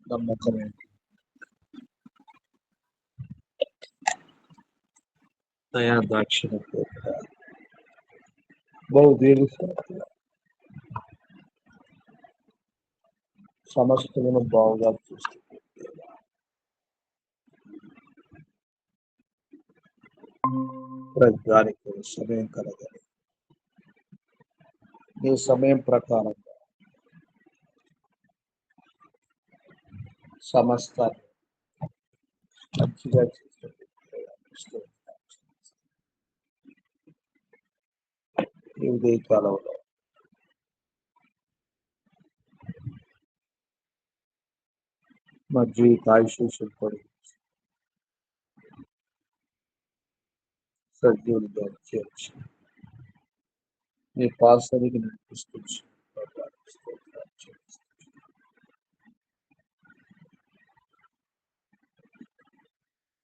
నమ్మకమే దయా దాక్షిణ బహుదీర్ఘ సమస్తమును బాగుగా చూస్తుంది. ప్రతిదానికి సమయం కలగదు. నీ సమయం ప్రకారంగా సమస్తాన్ని మంచిగా చేస్తుంది. ఈ ఉదయ కాలంలో మా జీవితాయుష్యం పడి సజీవులుగా చేర్చి నీ పాసరికి నడిపిస్తుంది.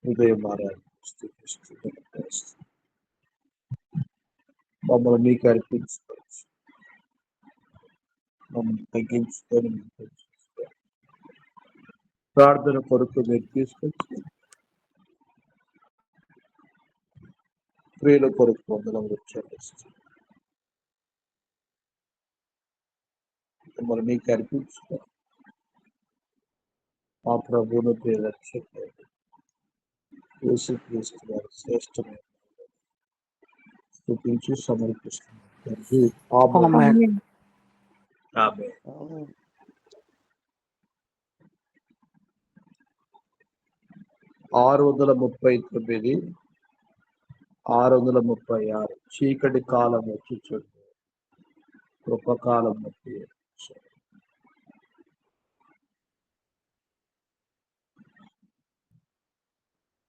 ఉదయం మమ్మల్ని మీకు అర్పించుకోవచ్చు. మమ్మల్ని తగ్గించుకొని ప్రార్థన కొరకు మీరు తీసుకొచ్చి స్త్రీల కొరకు వందనం చెల్లిస్తుంది. మమ్మల్ని మీకు అర్పించుకో మా ప్రభువును రక్షకుడు యేసుక్రీస్తు వారి శ్రేష్టమైన స్తుతించి సమర్పిస్తున్నాం. ఆమేన్. 639 636 చీకటి కాలం వచ్చి చూడు కృపకాలం వచ్చి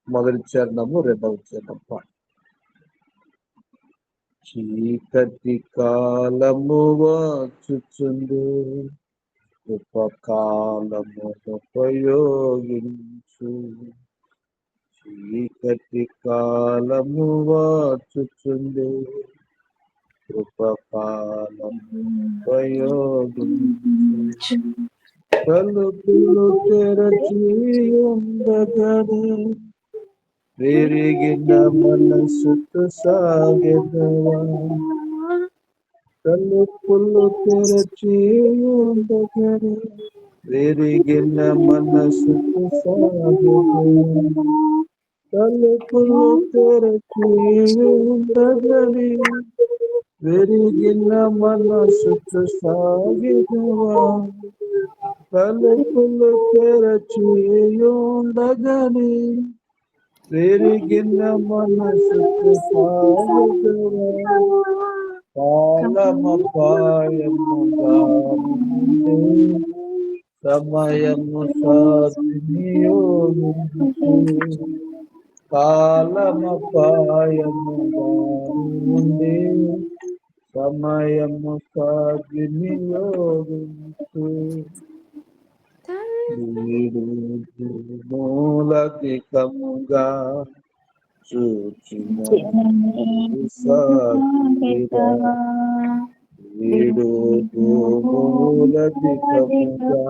మొదటి చరణము రెండవ చరణం పాట. చీకటి కాలము వచ్చుచుండు కృపకాలము ఉపయోగించు. చీకటి కాలము వచ్చుచుండు కృపకాలము ఉపయోగించు. తలుపులు తెరచి ఉండగనే విరిగిన మనసుకు సాగెదవా. తలుపులు తెరచి ఉండగనే విరిగిన మనసుకు సాగెదవా. తలుపులు తెరచి ఉండగనే విరిగిన మనసుకు సాగెదవా. తలుపులు తెరచి ఉండగనే విరిగిన మనసుకు సాగెదవా. కాలమపాయముగా ఉండే సమయము సద్వినియోగించు. కాలమపాయముగా ఉండే సమయము సద్వినియోగించు. మూలధికముగా చూచిన వీడు మూలధికముగా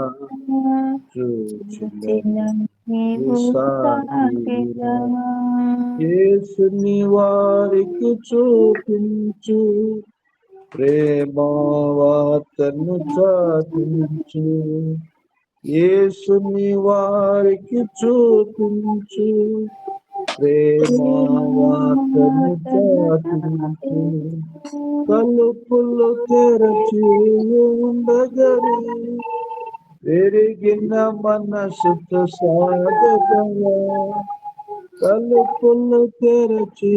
చూచిన యేసుని వారికి చూపించు. ప్రేమవార్తను చాటించు. యేసుని వారికి చూపించు. ప్రేమవార్తను చాటించు. తలుపులు తెరచి ఉండగనే విరిగిన మనసుతో సాగెదవా. తలుపులు తెరచి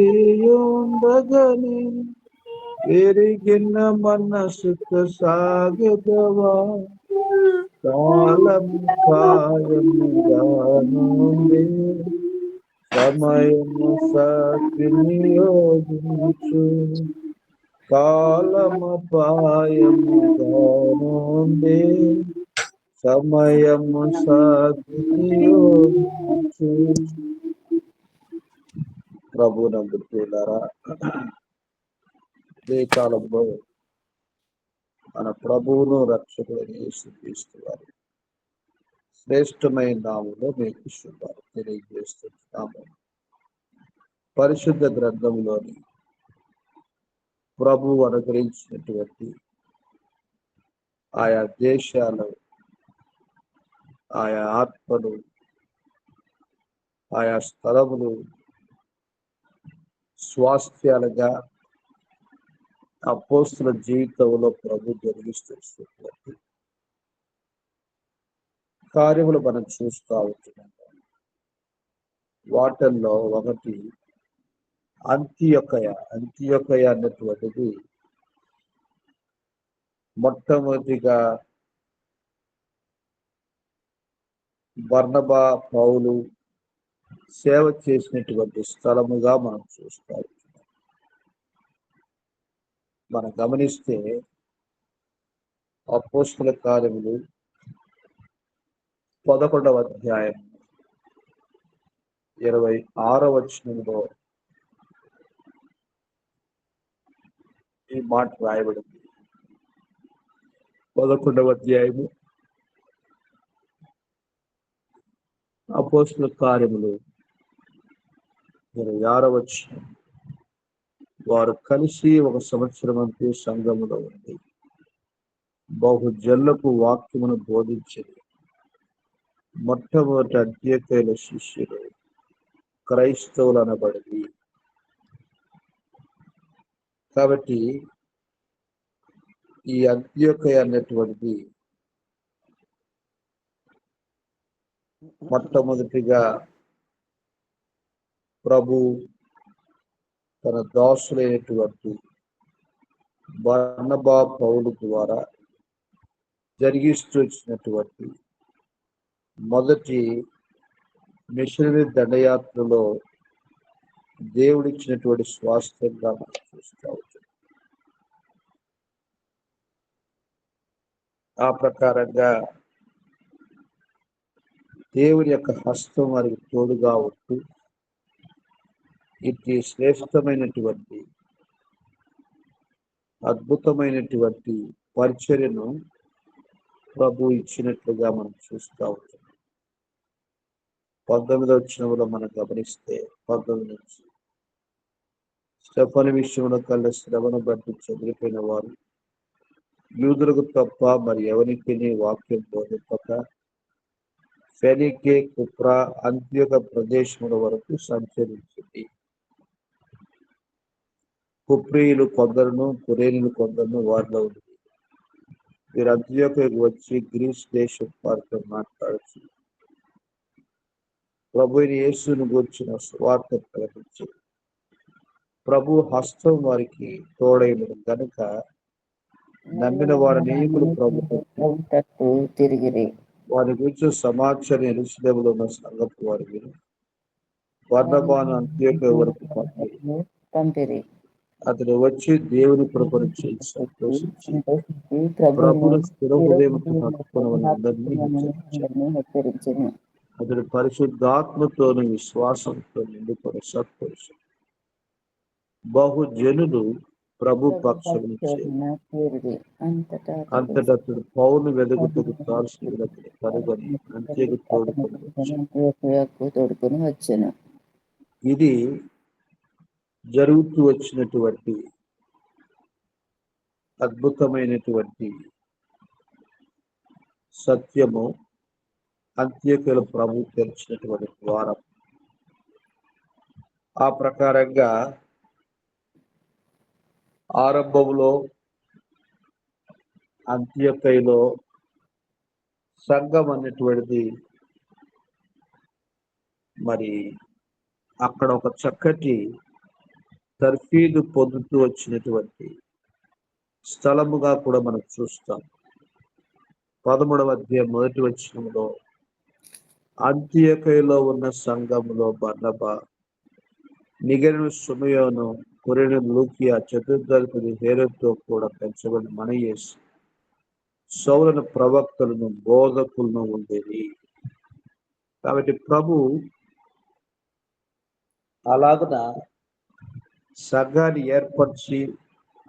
ఉండగనే విరిగిన మనసుతో సాగెదవా. కాలము కాయముగా నుండి సమయము సద్వినియోగించు. కాలమపాయముగా నుండి సమయము సద్వినియోగించు. ప్రభునందు ప్రియులారా, ఈ కాలంలో మన ప్రభువును రక్షకుడైన యేసుక్రీస్తు వారి శ్రేష్టమైన నామములో మీకు శుభాలు తెలియజేస్తున్నాము. పరిశుద్ధ గ్రంథంలోని ప్రభువు అనుగ్రహించినటువంటి ఆయా దేశాలు, ఆయా ఆత్మలు, ఆయా స్థలములు స్వాస్థ్యాలుగా అపోస్తుల జీవితంలో ప్రభు జరిగిస్తున్నటువంటి కార్యములు మనం చూస్తూ ఉంటున్నాం. వాటిల్లో ఒకటి అంతియొకయ అన్నటువంటిది మొట్టమొదటిగా బర్నబా పౌలు సేవ చేసినటువంటి స్థలముగా మనం చూస్తూ ఉంటున్నాం. మనం గమనిస్తే అపోస్తుల కార్యములు 11వ అధ్యాయం 26వ వచనంలో ఈ మాట రాయబడింది. 11వ అధ్యాయము అపోస్తుల కార్యములు 26వ వచనం. వారు కలిసి 1 సంవత్సరం అంతే సంఘములో ఉంది బహుజనులకు వాక్యమును బోధించింది. మొట్టమొదటి అంత్యోక్యల శిష్యులు క్రైస్తవులు అనబడింది. కాబట్టి ఈ అంత్యోక్య అన్నటువంటిది మొట్టమొదటిగా ప్రభు తన దాసులైనటువంటి బర్నబా పౌలు ద్వారా జరిగిస్తూ వచ్చినటువంటి మొదటి మిషనరీ దండయాత్రలో దేవుడిచ్చినటువంటి స్వాస్థ్యంగా మనం చూస్తూ ఉంటాం. ఆ ప్రకారంగా దేవుని యొక్క హస్తం వారికి తోడుగా ఉంటూ ఇట్టి శ్రేష్టమైనటువంటి అద్భుతమైనటువంటి పరిచర్యను ప్రభు ఇచ్చినట్లుగా మనం చూస్తూ ఉంటాం. 19వ వచనంలో మనం గమనిస్తే 19 నుంచి స్టెఫను విషయంలో కల్లా శ్రమను బట్టి చెదిరిపోయిన వారు యూదులకు తప్ప మరి ఎవరికి వాక్యం బోధింపక ఫెనికే, కుప్రా, అంత్యోక ప్రదేశముల వరకు సంచరించింది. కుప్రీయులు కొందరును, కురేనులు కొందరును వారిలో ఉంది. వీరు అంత్యోకకు వచ్చి గ్రీస్ దేశం వారితో మాట్లాడుతూ ప్రభువైన యేసును గూర్చిన సువార్త ప్రకటించి ప్రభు హస్తం వారికి తోడైనది కనుక నమ్మిన వారు అనేకులు ప్రభుత్వం తిరిగిరి. వారి గురించి సమాచారం ఎరుసలేములో ఉన్న సంగతి వారి విని బర్నబాను అంత్యోక్య వరకు పంపిరి. అతడు వచ్చి దేవుని కృపను చేసి సంతోషించి ప్రభువును స్థిర హృదయంతో హత్తుకున్న అందరినీ హెచ్చరించింది. అతడు పరిశుద్ధాత్మతోను విశ్వాసంతో నిండుకొని సంతోషం బహుజనులు ప్రభు పక్షం అంతటా అతడు పౌలు వెలుగుతుకు తార్సులకు కనుగొని అంత్యకు తోడుకొని వచ్చాను. ఇది జరుగుతూ వచ్చినటువంటి అద్భుతమైనటువంటి సత్యము. అంత్యోక్యల ప్రభు తెరిచినటువంటి ద్వారం. ఆ ప్రకారంగా ఆరంభంలో అంత్యోక్యలో సంఘం అన్నటువంటిది మరి అక్కడ ఒక చక్కటి తర్ఫీదు పొందుతూ వచ్చినటువంటి స్థలముగా కూడా మనం చూస్తాం. 13వ అధ్యాయం 1వ వచనంలో అంత్యోక్యలో ఉన్న సంఘములో బర్నబా, నిగెను సుమయోను, కురేను లూకియా, చతుర్థాధిపతి హేరోదుతో కూడా పెంచబడిన మనయేసు సౌలను ప్రవక్తలను బోధకులను ఉండేది. కాబట్టి ప్రభు అలాగన సంఘాన్ని ఏర్పరిచి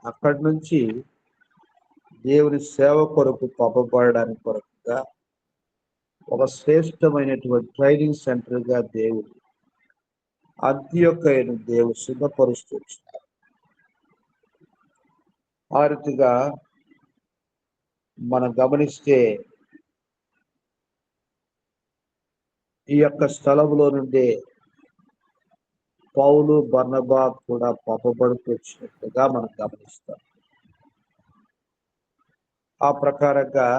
అక్కడి నుంచి దేవుని సేవ కొరకు పంపబడడానికి కొరకుగా ఒక శ్రేష్టమైనటువంటి ట్రైనింగ్ సెంటర్గా దేవుడు అంత్యొక్కయను దేవుడు సిద్ధపరుస్తూ వచ్చినారు. ఆ రీతిగా మనం గమనిస్తే ఈ యొక్క స్థలంలో నుండి పౌలు బర్నబా కూడా పంపబడుతూ వచ్చినట్లుగా మనం గమనిస్తాం. ఆ ప్రకారంగా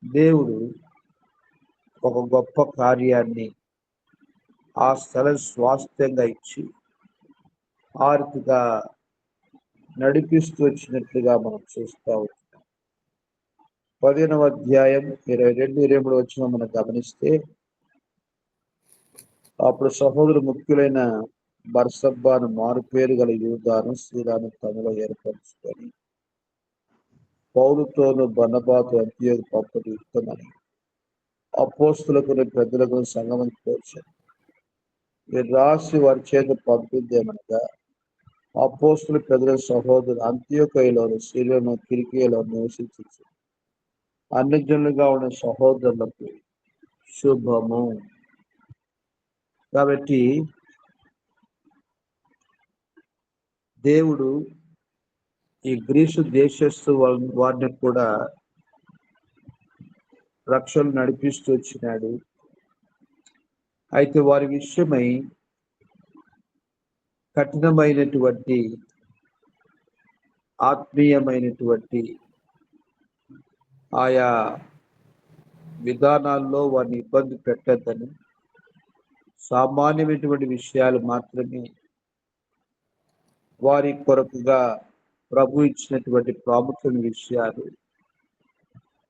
దేవుడు ఒక గొప్ప కార్యాన్ని ఆ స్థలం స్వాస్థ్యంగా ఇచ్చి ఆ రీతిగా నడిపిస్తూ వచ్చినట్లుగా మనం చూస్తూ ఉంటాం. 15వ అధ్యాయం 22-23 వచ్చిన మనం గమనిస్తే అప్పుడు సహోదరు ముఖ్యులైన బర్సబ్బాను మారుపేరు గల యూదాను శ్రీరాను తమలో ఏర్పరచుకొని పౌలుతోను బర్నబాతో అంత్యోకు పంపటి యుక్తమని అపోస్తులకు పెద్దలకు సంగమం కోర్చారు. మీరు రాసి వారి చేత పంపిందేమనగా అపోస్తుల పెద్దల సహోదరు అంత్యోకయలోను సిరియను కిరికియలో నివసించు అన్ని జనులుగా ఉన్న సహోదరులకు శుభము. కాబట్టి దేవుడు ఈ గ్రీసు దేశస్థు వారిని కూడా రక్షణ నడిపిస్తూ వచ్చినాడు. అయితే వారి విషయమై కఠినమైనటువంటి ఆత్మీయమైనటువంటి ఆయా విధానాల్లో వారిని ఇబ్బంది పెట్టద్దని, సామాన్యమైనటువంటి విషయాలు మాత్రమే వారి కొరకుగా ప్రభు ఇచ్చినటువంటి ప్రాముఖ్యమైన విషయాలు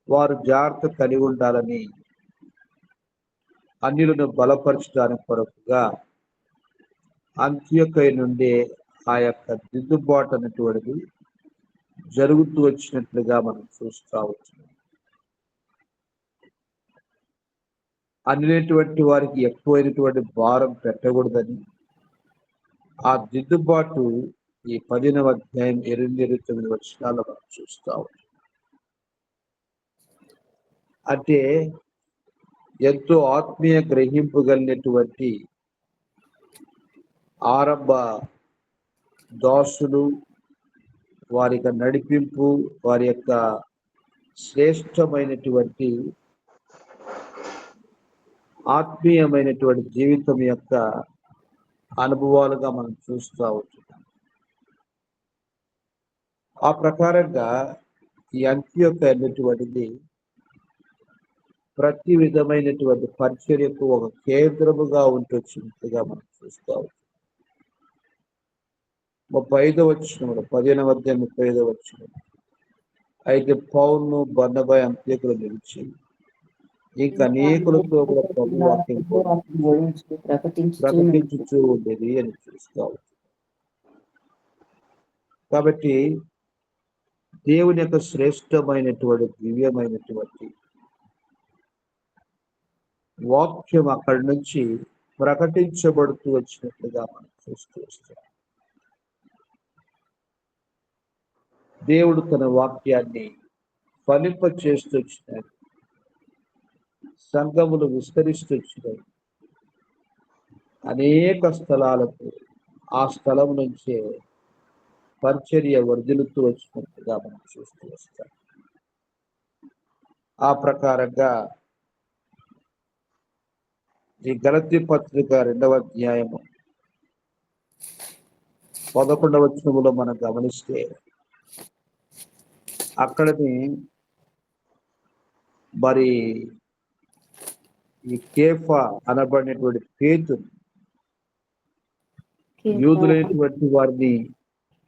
వారు జాగ్రత్త కలిగి ఉండాలని అన్యులను బలపరచడానికి కొరకుగా అంత్యొకయ నుండి ఆ యొక్క దిద్దుబాటు అనేటువంటిది జరుగుతూ వచ్చినట్లుగా మనం చూస్తూ వచ్చాం. అనేటువంటి వారికి ఎక్కువైనటువంటి భారం పెట్టకూడదని ఆ దిద్దుబాటు ఈ 15వ అధ్యాయం 28-29 వచనాల్లో మనం చూస్తూ ఉంటాం. అంటే ఎంతో ఆత్మీయ గ్రహింపు కలిగినటువంటి ఆరంభ దాసులు వారి యొక్క నడిపింపు, వారి యొక్క శ్రేష్టమైనటువంటి ఆత్మీయమైనటువంటి జీవితం యొక్క అనుభవాలుగా మనం చూస్తూ ఉంటున్నాం. ఆ ప్రకారంగా ఈ అంత్యొక్క అనేటువంటిది ప్రతి విధమైనటువంటి పరిచర్యకు ఒక కేంద్రముగా ఉంటొచ్చినట్టుగా మనం చూస్తూ ఉంటాం. 35వ వచనంలో 15వ అధ్యాయం 35వ వచనం, అయితే పౌలును బర్నబా అంత్యొకలో నిలిచి ఇంకా అనేకులతో కూడా ప్రభు వాక్యం ప్రకటించుతూ ఉండేది అని చూస్తూ ఉంటాం. కాబట్టి దేవుని యొక్క శ్రేష్టమైనటువంటి దివ్యమైనటువంటి వాక్యం అక్కడి నుంచి ప్రకటించబడుతూ వచ్చినట్లుగా మనం చూస్తూ వస్తాం. దేవుడు తన వాక్యాన్ని ఫలింప చేస్తూ వచ్చినాడు. సంఘములు విస్తరిస్తూ వచ్చినాయి. అనేక స్థలాలకు ఆ స్థలం నుంచే పరిచర్య వర్ధిల్లుతూ వచ్చినట్టుగా మనం చూస్తూ వస్తాం. ఆ ప్రకారంగా ఈ గలతీ పత్రిక 2వ అధ్యాయము 11వ వచనములో మనం గమనిస్తే అక్కడని మరి ఈ కేఫా అనబడినటువంటి పేతురు యూదులైనటువంటి వారిని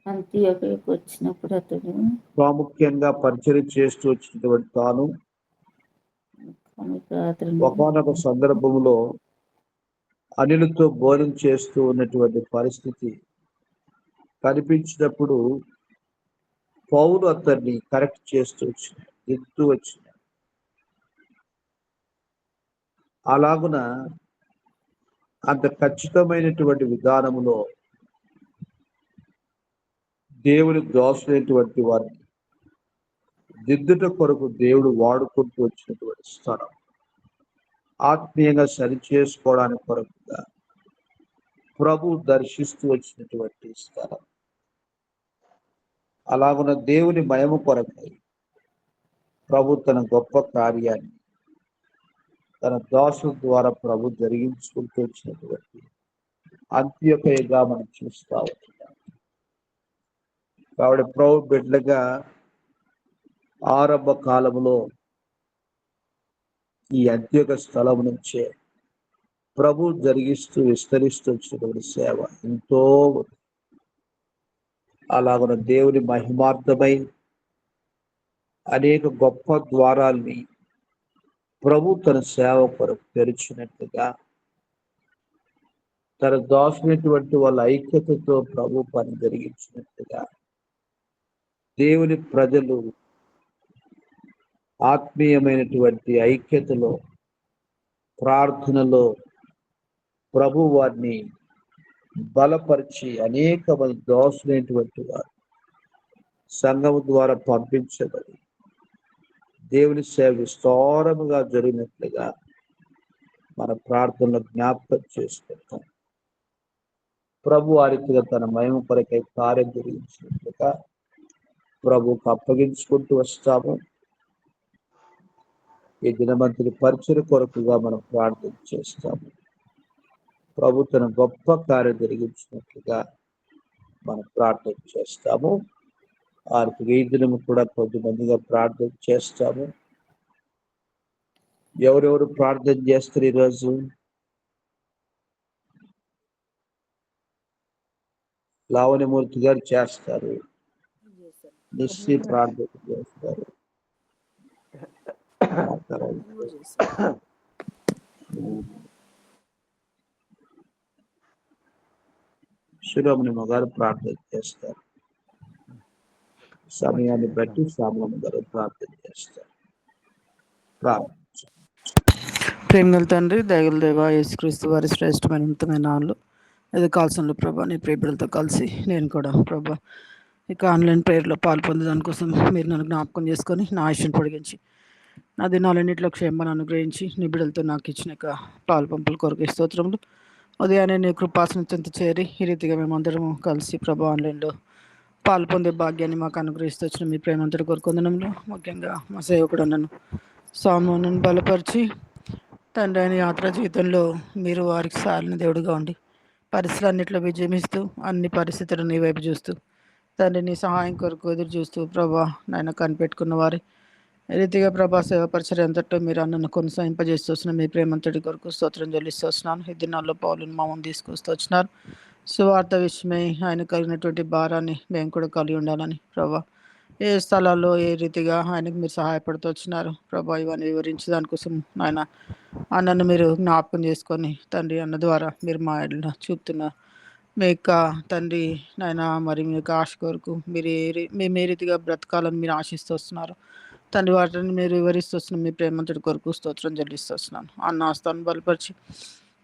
అంత్యొకయకు వచ్చినప్పుడు అతడు ప్రాముఖ్యంగా పరిచయం చేస్తూ వచ్చినటువంటి తాను ఒకానొక సందర్భంలో అనిలతో భోజనం చేస్తూ ఉన్నటువంటి పరిస్థితి కనిపించినప్పుడు పౌలు అతన్ని కరెక్ట్ చేస్తూ వచ్చినాడు, దిద్దుతూ వచ్చినాడు. అలాగున అంత ఖచ్చితమైనటువంటి విధానములో దేవుని దోషమైనటువంటి వారిని దిద్దుట కొరకు దేవుడు వాడుకుంటూ వచ్చినటువంటి స్థలం. ఆత్మీయంగా సరి చేసుకోవడానికి కొరకుగా ప్రభు దర్శిస్తూ వచ్చినటువంటి స్థలం. అలాగున్న దేవుని మహిమ కొరకై ప్రభు తన గొప్ప కార్యాన్ని తన దాసుల ద్వారా ప్రభు జరిగించుకుంటూ వచ్చినటువంటి అంత్యొకయగా మనం చూస్తా ఉంటున్నాం. కాబట్టి ప్రభు బిడ్డలుగా ఆరంభ కాలంలో ఈ అంత్యొక స్థలం నుంచే ప్రభు జరిగిస్తూ విస్తరిస్తూ వచ్చినటువంటి సేవ ఎంతో అలాగున్న దేవుని మహిమార్థమై అనేక గొప్ప ద్వారాల్ని ప్రభు తన సేవ కొరకు తెరిచినట్లుగా తన దాసునటువంటి వాళ్ళ ఐక్యతతో ప్రభు పని జరిగించినట్లుగా దేవుని ప్రజలు ఆత్మీయమైనటువంటి ఐక్యతలో ప్రార్థనలో ప్రభు వారిని బలపరిచి అనేక మంది దాసులైనటువంటి వారు సంఘం ద్వారా పంపించబడి దేవుని సేవ విస్తారముగా జరిగినట్లుగా మన ప్రార్థనలో జ్ఞాపకం చేసుకుంటాం. ప్రభు ఆ రీతిగా తన మహిమ కొరకై కార్యం జరిగించినట్లుగా ప్రభుకు అప్పగించుకుంటూ వస్తాము. ఈ దినమంతుని పరిచయ కొరకుగా మనం ప్రార్థన చేస్తాము. ప్రభు తన గొప్ప కార్యం జరిగించినట్లుగా మనం ప్రార్థన చేస్తాము. వారికి ఈ దినము కూడా కొద్దిమందిగా ప్రార్థన చేస్తాము. ఎవరెవరు ప్రార్థన చేస్తారు ఈరోజు? లావణ్యమూర్తి గారు చేస్తారు, నిశ్చయ ప్రార్థన చేస్తారు. శిరోమణి గారు ప్రార్థన చేస్తారు. సమయాన్ని బట్టి సామలమ్మ గారు ప్రార్థన చేస్తారు. ప్రేమగల తండ్రి, దయగల దేవ, యేసుక్రీస్తు వారి శ్రేష్టమైన ఉన్నతమైన నామములో ఇది కాల్సంలో ప్రభా నీ ప్రేయర్లతో కలిసి నేను కూడా ప్రభా ఇక ఆన్లైన్ ప్రేయర్లో పాల్పొందేదాని కోసం మీరు నన్ను జ్ఞాపకం చేసుకొని నా ఆయుష్ను పొడిగించి నా దినాలన్నింటిలో క్షేమాన్ని అనుగ్రహించి నీ బిడ్డలతో నాకు ఇచ్చిన పాలు పంపుల కొరకు స్తోత్రములు. ఉదయాన్నే నీ కృపాసనం చెంత చేరి ఈ రీతిగా మేమందరము కలిసి ప్రభా ఆన్లైన్లో పాలు పొందే భాగ్యాన్ని మాకు అనుగ్రహిస్తూ వచ్చిన మీ ప్రేమంతటి కొరకు వందనంలో ముఖ్యంగా మా సేవకుడు నన్ను సామును బలపరిచి తండ్రి అయిన యాత్రా జీవితంలో మీరు వారికి సాలిన దేవుడుగా ఉండి పరిస్థితులన్నింటిలో విజయమిస్తూ అన్ని పరిస్థితులు నీ వైపు చూస్తూ తండ్రి నీ సహాయం కొరకు ఎదురు చూస్తూ ప్రభా నాయన కనిపెట్టుకున్న వారి రీతిగా ప్రభా సేవ పరిచయం అంతటో మీరు నన్ను కొనసాగింపజేస్తూ వస్తున్న మీ ప్రేమంతటి కొరకు స్తోత్రం చెల్లిస్తూ వస్తున్నాను. ఈ దినాల్లో పౌలుని మా ముందు తీసుకొస్తూ వచ్చినారు. సువార్త విషయమై ఆయన కలిగినటువంటి భారాన్ని మేము కూడా కలిగి ఉండాలని ప్రభా ఏ స్థలాల్లో ఏ రీతిగా ఆయనకు మీరు సహాయపడుతూ వచ్చినారు ప్రభా ఇవన్నీ వివరించి దానికోసం ఆయన అన్నను మీరు జ్ఞాపకం చేసుకొని తండ్రి అన్న ద్వారా మీరు మా ఇళ్ళ చూపుతున్న మీ యొక్క తండ్రి నాయన మరి మీ యొక్క ఆశ కొరకు మేము ఏ రీతిగా బ్రతకాలని మీరు ఆశిస్తూ వస్తున్నారు తండ్రి వాటిని మీరు వివరిస్తూ వస్తున్నాం. మీ ప్రేమంతటి కొరకు స్తోత్రం చెల్లిస్తూ వస్తున్నాను. అన్న ఆస్థాన్ని బలపరిచి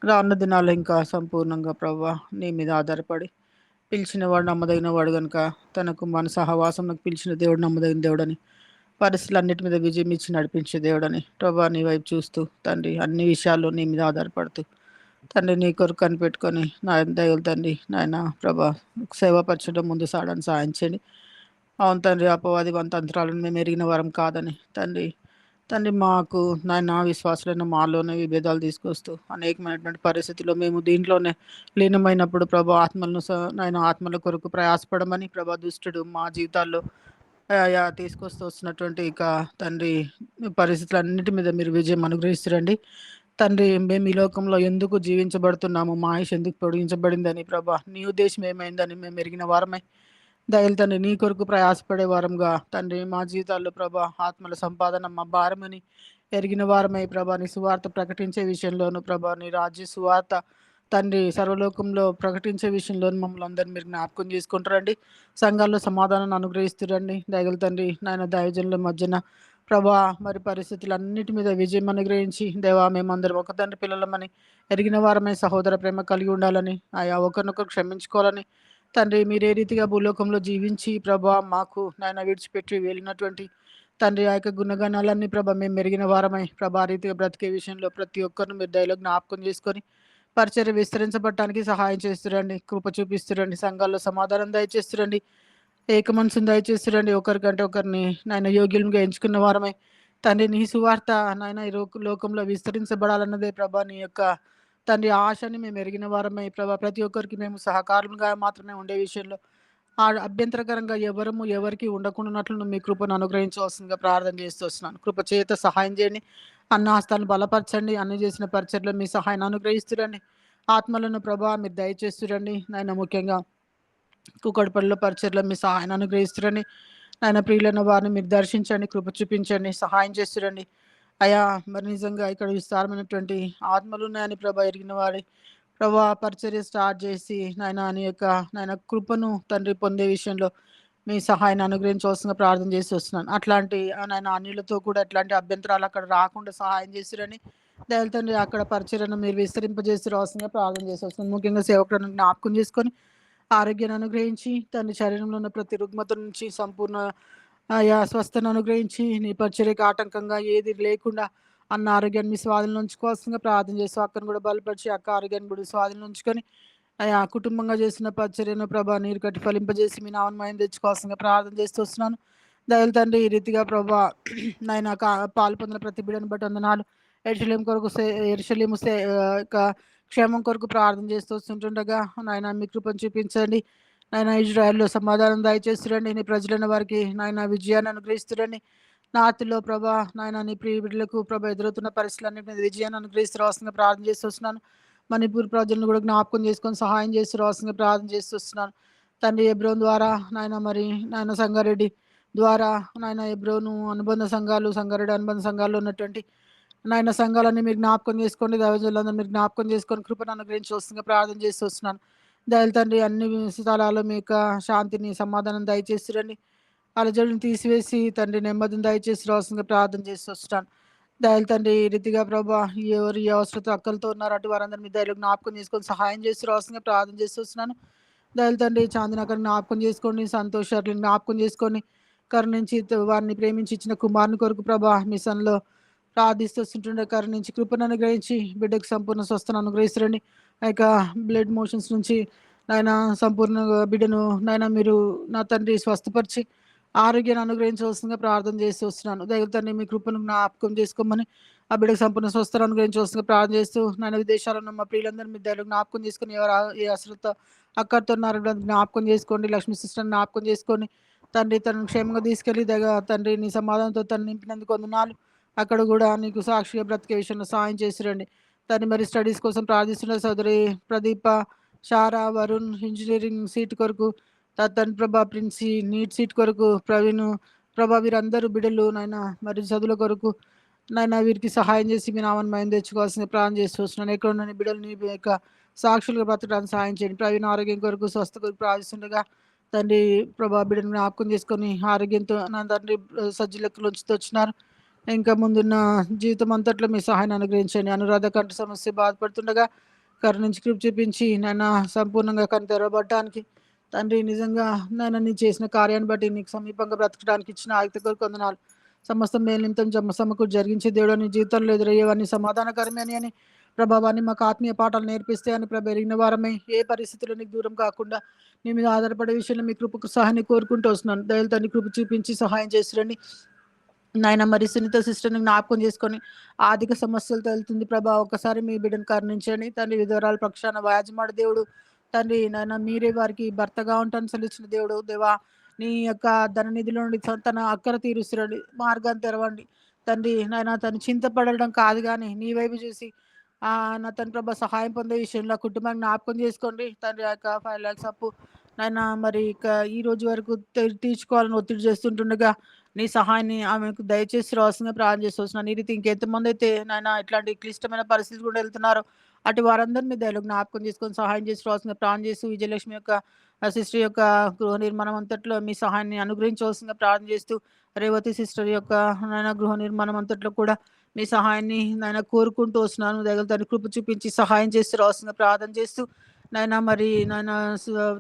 రాన్న దినాలు ఇంకా సంపూర్ణంగా ప్రభా నీ మీద ఆధారపడి పిలిచిన వాడు నమ్మదగిన వాడు కనుక తనకు మన సహవాసంకు పిలిచిన దేవుడు నమ్మదగిన దేవుడని పరిస్థితులు అన్నిటి మీద విజయం ఇచ్చి నడిపించే దేవుడని ప్రభా నీ వైపు చూస్తూ తండ్రి అన్ని విషయాల్లో నీ మీద ఆధారపడుతూ తండ్రి నీ కొరకు కనిపెట్టుకొని నా దయలు తండ్రి నాయన ప్రభా సేవాపరచడం ముందు సాడని సాయం చేయండి. అవును తండ్రి అపవాది తంత్రాలను మేము ఎరిగిన వారం కాదని తండ్రి మాకు నాయన విశ్వాసాలైన మాలోనే విభేదాలు తీసుకొస్తూ అనేకమైనటువంటి పరిస్థితుల్లో మేము దీంట్లోనే లీనమైనప్పుడు ప్రభా ఆత్మలను నాయన ఆత్మల కొరకు ప్రయాసపడమని ప్రభా దుష్టుడు మా జీవితాల్లో తీసుకొస్తూ వస్తున్నటువంటి ఇక తండ్రి పరిస్థితులన్నిటి మీద మీరు విజయం అనుగ్రహిస్తురండి తండ్రి. మేము ఈ లోకంలో ఎందుకు జీవించబడుతున్నాము, మా ఆయుష్ ఎందుకు పొడిగించబడిందని ప్రభా నీ ఉద్దేశం ఏమైందని మేము ఎరిగిన వారమై దయలు తండ్రి నీ కొరకు ప్రయాసపడే వారంగా తండ్రి మా జీవితాల్లో ప్రభా ఆత్మల సంపాదన మా భారమని ఎరిగిన వారమై ప్రభా నీ సువార్త ప్రకటించే విషయంలోనూ ప్రభా నీ రాజ్య సువార్త తండ్రి సర్వలోకంలో ప్రకటించే విషయంలోనూ మమ్మల్ని అందరినీ మీరు జ్ఞాపకం చేసుకుంటారండి. సంఘాల్లో సమాధానాన్ని అనుగ్రహిస్తురండి. దయగల తండ్రి నాయన దైవజనుల మధ్యన ప్రభా మరి పరిస్థితులన్నిటి మీద విజయం అనుగ్రహించి దేవా మేమందరం ఒక తండ్రి పిల్లలమని ఎరిగిన వారమై సహోదర ప్రేమ కలిగి ఉండాలని ఆయా ఒకరినొకరు క్షమించుకోవాలని తండ్రి మీరు ఏ రీతిగా భూలోకంలో జీవించి ప్రభా మాకు నాయన విడిచిపెట్టి వెళ్ళినటువంటి తండ్రి ఆ యొక్క గుణగణాలన్నీ ప్రభ మేము మెరిగిన వారమై ప్రభా రీతిగా బ్రతికే విషయంలో ప్రతి ఒక్కరిని మీరు దయలో జ్ఞాపకం చేసుకొని పరిచర్య విస్తరించబడటానికి సహాయం చేస్తురండి. కృప చూపిస్తురండి. సంఘాల్లో సమాధానం దయచేస్తురండి. ఏక మనసును దయచేస్తురండి. ఒకరికంటే ఒకరిని నాయన యోగ్యులుగా ఎంచుకున్న వారమై తండ్రి నీ సువార్త నాయన ఈ లోకంలో విస్తరించబడాలన్నదే ప్రభా నీ యొక్క తండ్రి ఆశని మేము ఎరిగిన వారమై ప్రభా ప్రతి ఒక్కరికి మేము సహకారులుగా మాత్రమే ఉండే విషయంలో అభ్యంతరకరంగా ఎవరికి ఉండకుండానట్లు మీ కృపను అనుగ్రహించవలసిందిగా ప్రార్థన చేస్తూ వస్తున్నాను. కృప చేత సహాయం చేయండి. అన్న హస్తాలను బలపరచండి. అన్ని చేసిన పరిచర్లో మీ సహాయాన్ని అనుగ్రహిస్తురండి. ఆత్మలను ప్రభా మీరు దయచేస్తురండి. నాయన ముఖ్యంగా కుక్కడపల్లిలో పరిచర్లో మీ సహాయాన్ని అనుగ్రహిస్తురండి. నాయన ప్రియులైన వారిని మీరు దర్శించండి. కృప చూపించండి. సహాయం చేస్తురండి. అయా మరి నిజంగా ఇక్కడ విస్తారమైనటువంటి ఆత్మలు ఉన్నాయని ప్రభా ఎరిగిన వారి ప్రభా పరిచర్య స్టార్ట్ చేసి నాయన నీ యొక్క నాయన కృపను తండ్రి పొందే విషయంలో మీ సహాయాన్ని అనుగ్రహించవలసిందిగా ప్రార్థన చేసి వస్తున్నాను. అట్లాంటి నాయన అన్యులతో కూడా అట్లాంటి అభ్యంతరాలు అక్కడ రాకుండా సహాయం చేసిరని దయల తండ్రి అక్కడ పరిచర్యను మీరు విస్తరింపజేసి రావాల్సిందిగా ప్రార్థన చేసి వస్తున్నాను. ముఖ్యంగా సేవకులను జ్ఞాపకం చేసుకొని ఆరోగ్యాన్ని అనుగ్రహించి తన శరీరంలో ఉన్న ప్రతి రుగ్మత నుంచి సంపూర్ణ స్వస్థను అనుగ్రహించి నీ పరిచర్యకు ఆటంకంగా ఏది లేకుండా అన్న ఆరోగ్యాన్ని మీ స్వాధీనంలో ఉంచుకోవాల్సిందిగా ప్రార్థన చేసి అక్కను కూడా బలపరిచి అక్క ఆరోగ్యాన్ని కూడా స్వాధీనంలో ఉంచుకొని అయా కుటుంబంగా చేసిన పరిచర్యను ప్రభా నీరు కట్టి ఫలింపజేసి మీ నామమయం తెచ్చుకోవాల్సిందిగా ప్రార్థన చేస్తూ వస్తున్నాను. దయలు తండ్రి ఈ రీతిగా ప్రభా నాయన పాలు పొందిన ప్రతి బిడ్డను బట్టి వందనాలు. ఎరుషలేం కొరకు ఎరుషలేము క్షేమం కొరకు ప్రార్థన చేస్తూ వస్తుంటుండగా నాయన మీ కృపను చూపించండి. నాయన ఇజ్రాయెల్లో సమాధానం దయచేస్తురండి. నీ ప్రజలైన వారికి నాయన విజయాన్ని అనుగ్రహిస్తురండి. నార్త్లో ప్రభా నాయన నీ ప్రియ బిడ్డలకు ప్రభా ఎదురవుతున్న పరిస్థితులన్నింటి మీద విజయాన్ని అనుగ్రహిస్తూ రావాల్సిందిగా ప్రార్థన చేస్తూ వస్తున్నాను. మణిపూర్ ప్రజలను కూడా జ్ఞాపకం చేసుకొని సహాయం చేస్తూ రావాల్సిందిగా ప్రార్థన చేస్తూ వస్తున్నాను. తండ్రి ఎబ్రోన్ ద్వారా నాయన మరి నాయన సంగారెడ్డి ద్వారా నాయన ఎబ్రోను అనుబంధ సంఘాలు సంగారెడ్డి అనుబంధ సంఘాల్లో ఉన్నటువంటి నాయన సంఘాలన్నీ మీరు జ్ఞాపకం చేసుకోండి. దైవజనులందరూ మీరు జ్ఞాపకం చేసుకొని కృపను అనుగ్రహించి వస్తుందిగా ప్రార్థన చేస్తూ వస్తున్నాను. దయల తండ్రి అన్ని స్థలాల్లో మీ యొక్క శాంతిని సమాధానం దయచేసిరండి. అలజడిని తీసివేసి తండ్రి నెమ్మదిని దయచేసి రావాల్సిందిగా ప్రార్థన చేస్తూ వస్తున్నాను. దయల తండ్రి ఈ రీతిగా ప్రభా ఎవరు ఏ అవసరత అక్కలతో ఉన్నారు అటు వారందరూ మీ దయలు జ్ఞాపకం చేసుకొని సహాయం చేసి రావాల్సిందిగా ప్రార్థన చేస్తూ వస్తున్నాను. దయల తండ్రి చాందినకర్ జ్ఞాపకం చేసుకోండి. సంతోషాన్ని జ్ఞాపకం చేసుకొని కరుణించి వారిని ప్రేమించి ఇచ్చిన కుమారుని కొరకు ప్రభా మీ సన్నిలో ప్రార్థిస్తుంటుండే కరుణించి కృపను అనుగ్రహించి బిడ్డకు సంపూర్ణ స్వస్థను అనుగ్రహిస్తురండి. ఆ యొక్క బ్లడ్ మోషన్స్ నుంచి నాయన సంపూర్ణ బిడ్డను నాయన మీరు నా తండ్రి స్వస్థపరిచి ఆరోగ్యాన్ని అనుగ్రహించవలసిందిగా ప్రార్థన చేస్తూ వస్తున్నాను. దైవ తండ్రి మీ కృపను జ్ఞాపకం చేసుకోమని ఆ బిడ్డకు సంపూర్ణ స్వస్థను అనుగ్రహించవలసిందిగా ప్రార్థన చేస్తూ నాయన విదేశాలను మా ప్రియులందరూ మీ దయలు జ్ఞాపకం చేసుకుని ఎవరు ఏ అసలుతో అక్కడితో ఉన్నారు జ్ఞాపకం చేసుకోండి. లక్ష్మీ సిస్టర్ని జ్ఞాపకం చేసుకొని తండ్రి తనను క్షేమంగా తీసుకెళ్ళి తండ్రి నీ సమాధానంతో తను నింపినందుకు వందనాలు. అక్కడ కూడా నీకు సాక్షిగా బ్రతికే విషయంలో సాయం చేసిరండి. తండ్రి మరి స్టడీస్ కోసం ప్రార్థిస్తున్న సోదరి ప్రదీప షారా వరుణ్ ఇంజనీరింగ్ సీట్ కొరకు తన్ ప్రభా ప్రిన్సీ నీట్ సీట్ కొరకు ప్రవీణ్ ప్రభా వీరందరూ బిడ్డలు నాయన మరి చదువుల కొరకు నాయన వీరికి సహాయం చేసి మీ నామని మేము తెచ్చుకోవాల్సిన ప్రాణం చేసి వస్తున్నాను. ఎక్కడ ఉన్న బిడ్డలు నీ యొక్క సాక్షులుగా బ్రతకడానికి సహాయం చేయండి. ప్రవీణ్ ఆరోగ్యం కొరకు స్వస్థ కొరకు ప్రార్థిస్తుండగా తండ్రి ప్రభా బిడ్డను జ్ఞాపకం చేసుకొని ఆరోగ్యంతో నా తండ్రి సజ్జలెక్కలు ఉంచుతూ వచ్చినారు. ఇంకా ముందున్న జీవితం అంతట్లో మీ సహాయాన్ని అనుగ్రహించండి. అనురాధ కంటి సమస్య బాధపడుతుండగా కరుణించి కృప చూపించి నాయన సంపూర్ణంగా కన్ను తెరవబడటానికి తండ్రి నిజంగా నాయన నీ చేసిన కార్యాన్ని బట్టి నీకు సమీపంగా బ్రతకడానికి ఇచ్చిన ఆయుక్త కొరకు వందనాలు. సమస్త మేలింతం సమకూరు జరిగించే దేవుడు నీ జీవితంలో ఎదురయ్యేవన్నీ సమాధానకరమే అని ప్రభావాన్ని మాకు ఆత్మీయ పాఠాలు నేర్పిస్తే అని ఎరిగిన వారమే ఏ పరిస్థితుల్లో నీకు దూరం కాకుండా నీ మీద ఆధారపడే విషయంలో మీ కృపకు సహాయాన్ని కోరుకుంటూ వస్తున్నాను. దయలు తండ్రి కృప చూపించి సహాయం చేసిరండి. నాయన మరి సునీత సిస్టర్ని జ్ఞాపకం చేసుకొని ఆర్థిక సమస్యలతో వెళ్తుంది ప్రభా ఒకసారి మీ బిడ్డను కరుణించండి. తండ్రి విధవరాల పక్షాన వాజమాడు దేవుడు తండ్రి నాయన మీరే వారికి భర్తగా ఉంటాను సెలిచిన దేవుడు దేవా నీ యొక్క ధననిధిలో నుండి తన అక్కర తీరుస్తురండి. మార్గాన్ని తెరవండి తండ్రి. నాయన తను చింతపడడం కాదు కానీ నీ వైపు చూసి నా తన ప్రభా సహాయం పొందే విషయంలో కుటుంబాన్ని జ్ఞాపకం చేసుకోండి తండ్రి. ఆ యొక్క 5 lakhs అప్పు నాయన మరి ఇక ఈ రోజు వరకు తీర్చుకోవాలని ఒత్తిడి చేస్తుంటుండగా నీ సహాయాన్ని ఆమెకు దయచేసి రావాల్సిందిగా ప్రార్థన చేసి వస్తున్నాను. ఈ రీతి ఇంకెంతమంది అయితే నాయన ఇట్లాంటి క్లిష్టమైన పరిస్థితులు కూడా వెళ్తున్నారో అటు వారందరినీ దయలో జ్ఞాపకం చేసుకొని సహాయం చేసి రావాల్సిందిగా ప్రార్థన చేసి విజయలక్ష్మి యొక్క సిస్టర్ యొక్క గృహ నిర్మాణం అంతట్లో మీ సహాయాన్ని అనుగ్రహించవలసిందిగా ప్రార్థన చేస్తూ రేవతి సిస్టర్ యొక్క నాయన గృహ నిర్మాణం అంతట్లో కూడా మీ సహాయాన్ని నాయన కోరుకుంటూ వస్తున్నాను. దగ్గర దాన్ని కృప చూపించి సహాయం చేస్తూ రావాల్సిందిగా ప్రార్థన చేస్తూ నాయనా మరి నాయన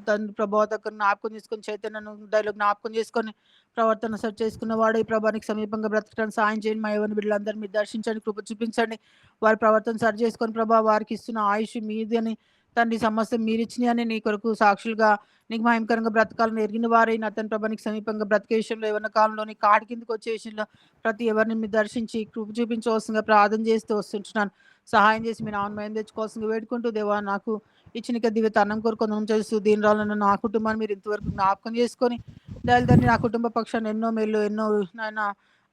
తండ్రి ప్రభావ దగ్గర జ్ఞాపకం చేసుకొని చైతన్యను దయలో జ్ఞాపకం చేసుకొని ప్రవర్తన సరి చేసుకున్న వాడు ఈ ప్రభానికి సమీపంగా బ్రతకడానికి సాయం చేయండి. మా యవ్వన బిడ్డలందరూ మీరు దర్శించండి, కృప చూపించండి. వారి ప్రవర్తన సరి చేసుకొని ప్రభా వారికి ఇస్తున్న ఆయుష్ మీదని తండ్రి సమస్య మీరు ఇచ్చినాయి అని నీ కొరకు సాక్షులుగా నీకు మహిమకరంగా బ్రతకాలని ఎరిగిన వారే నా తండ్రి ప్రభానికి సమీపంగా బ్రతికే విషయంలో యవ్వన కాలంలో నీ కాడి కిందకి వచ్చే విషయంలో ప్రతి ఎవరిని మీరు దర్శించి కృప చూపించవలసిందిగా ప్రార్థన చేస్తూ వస్తుంటున్నాను. సహాయం చేసి మీ నామం తెచ్చుకోవాల్సిందిగా వేడుకుంటూ దేవా నాకు ఇచ్చిన దివ్యతనం కొరకు కొంచెం చేస్తూ దీని రాళ్ళను నా కుటుంబాన్ని మీరు ఇంతవరకు జ్ఞాపకం చేసుకొని దయదండి నా కుటుంబ పక్షాన్ని ఎన్నో మేలు ఎన్నో నాయన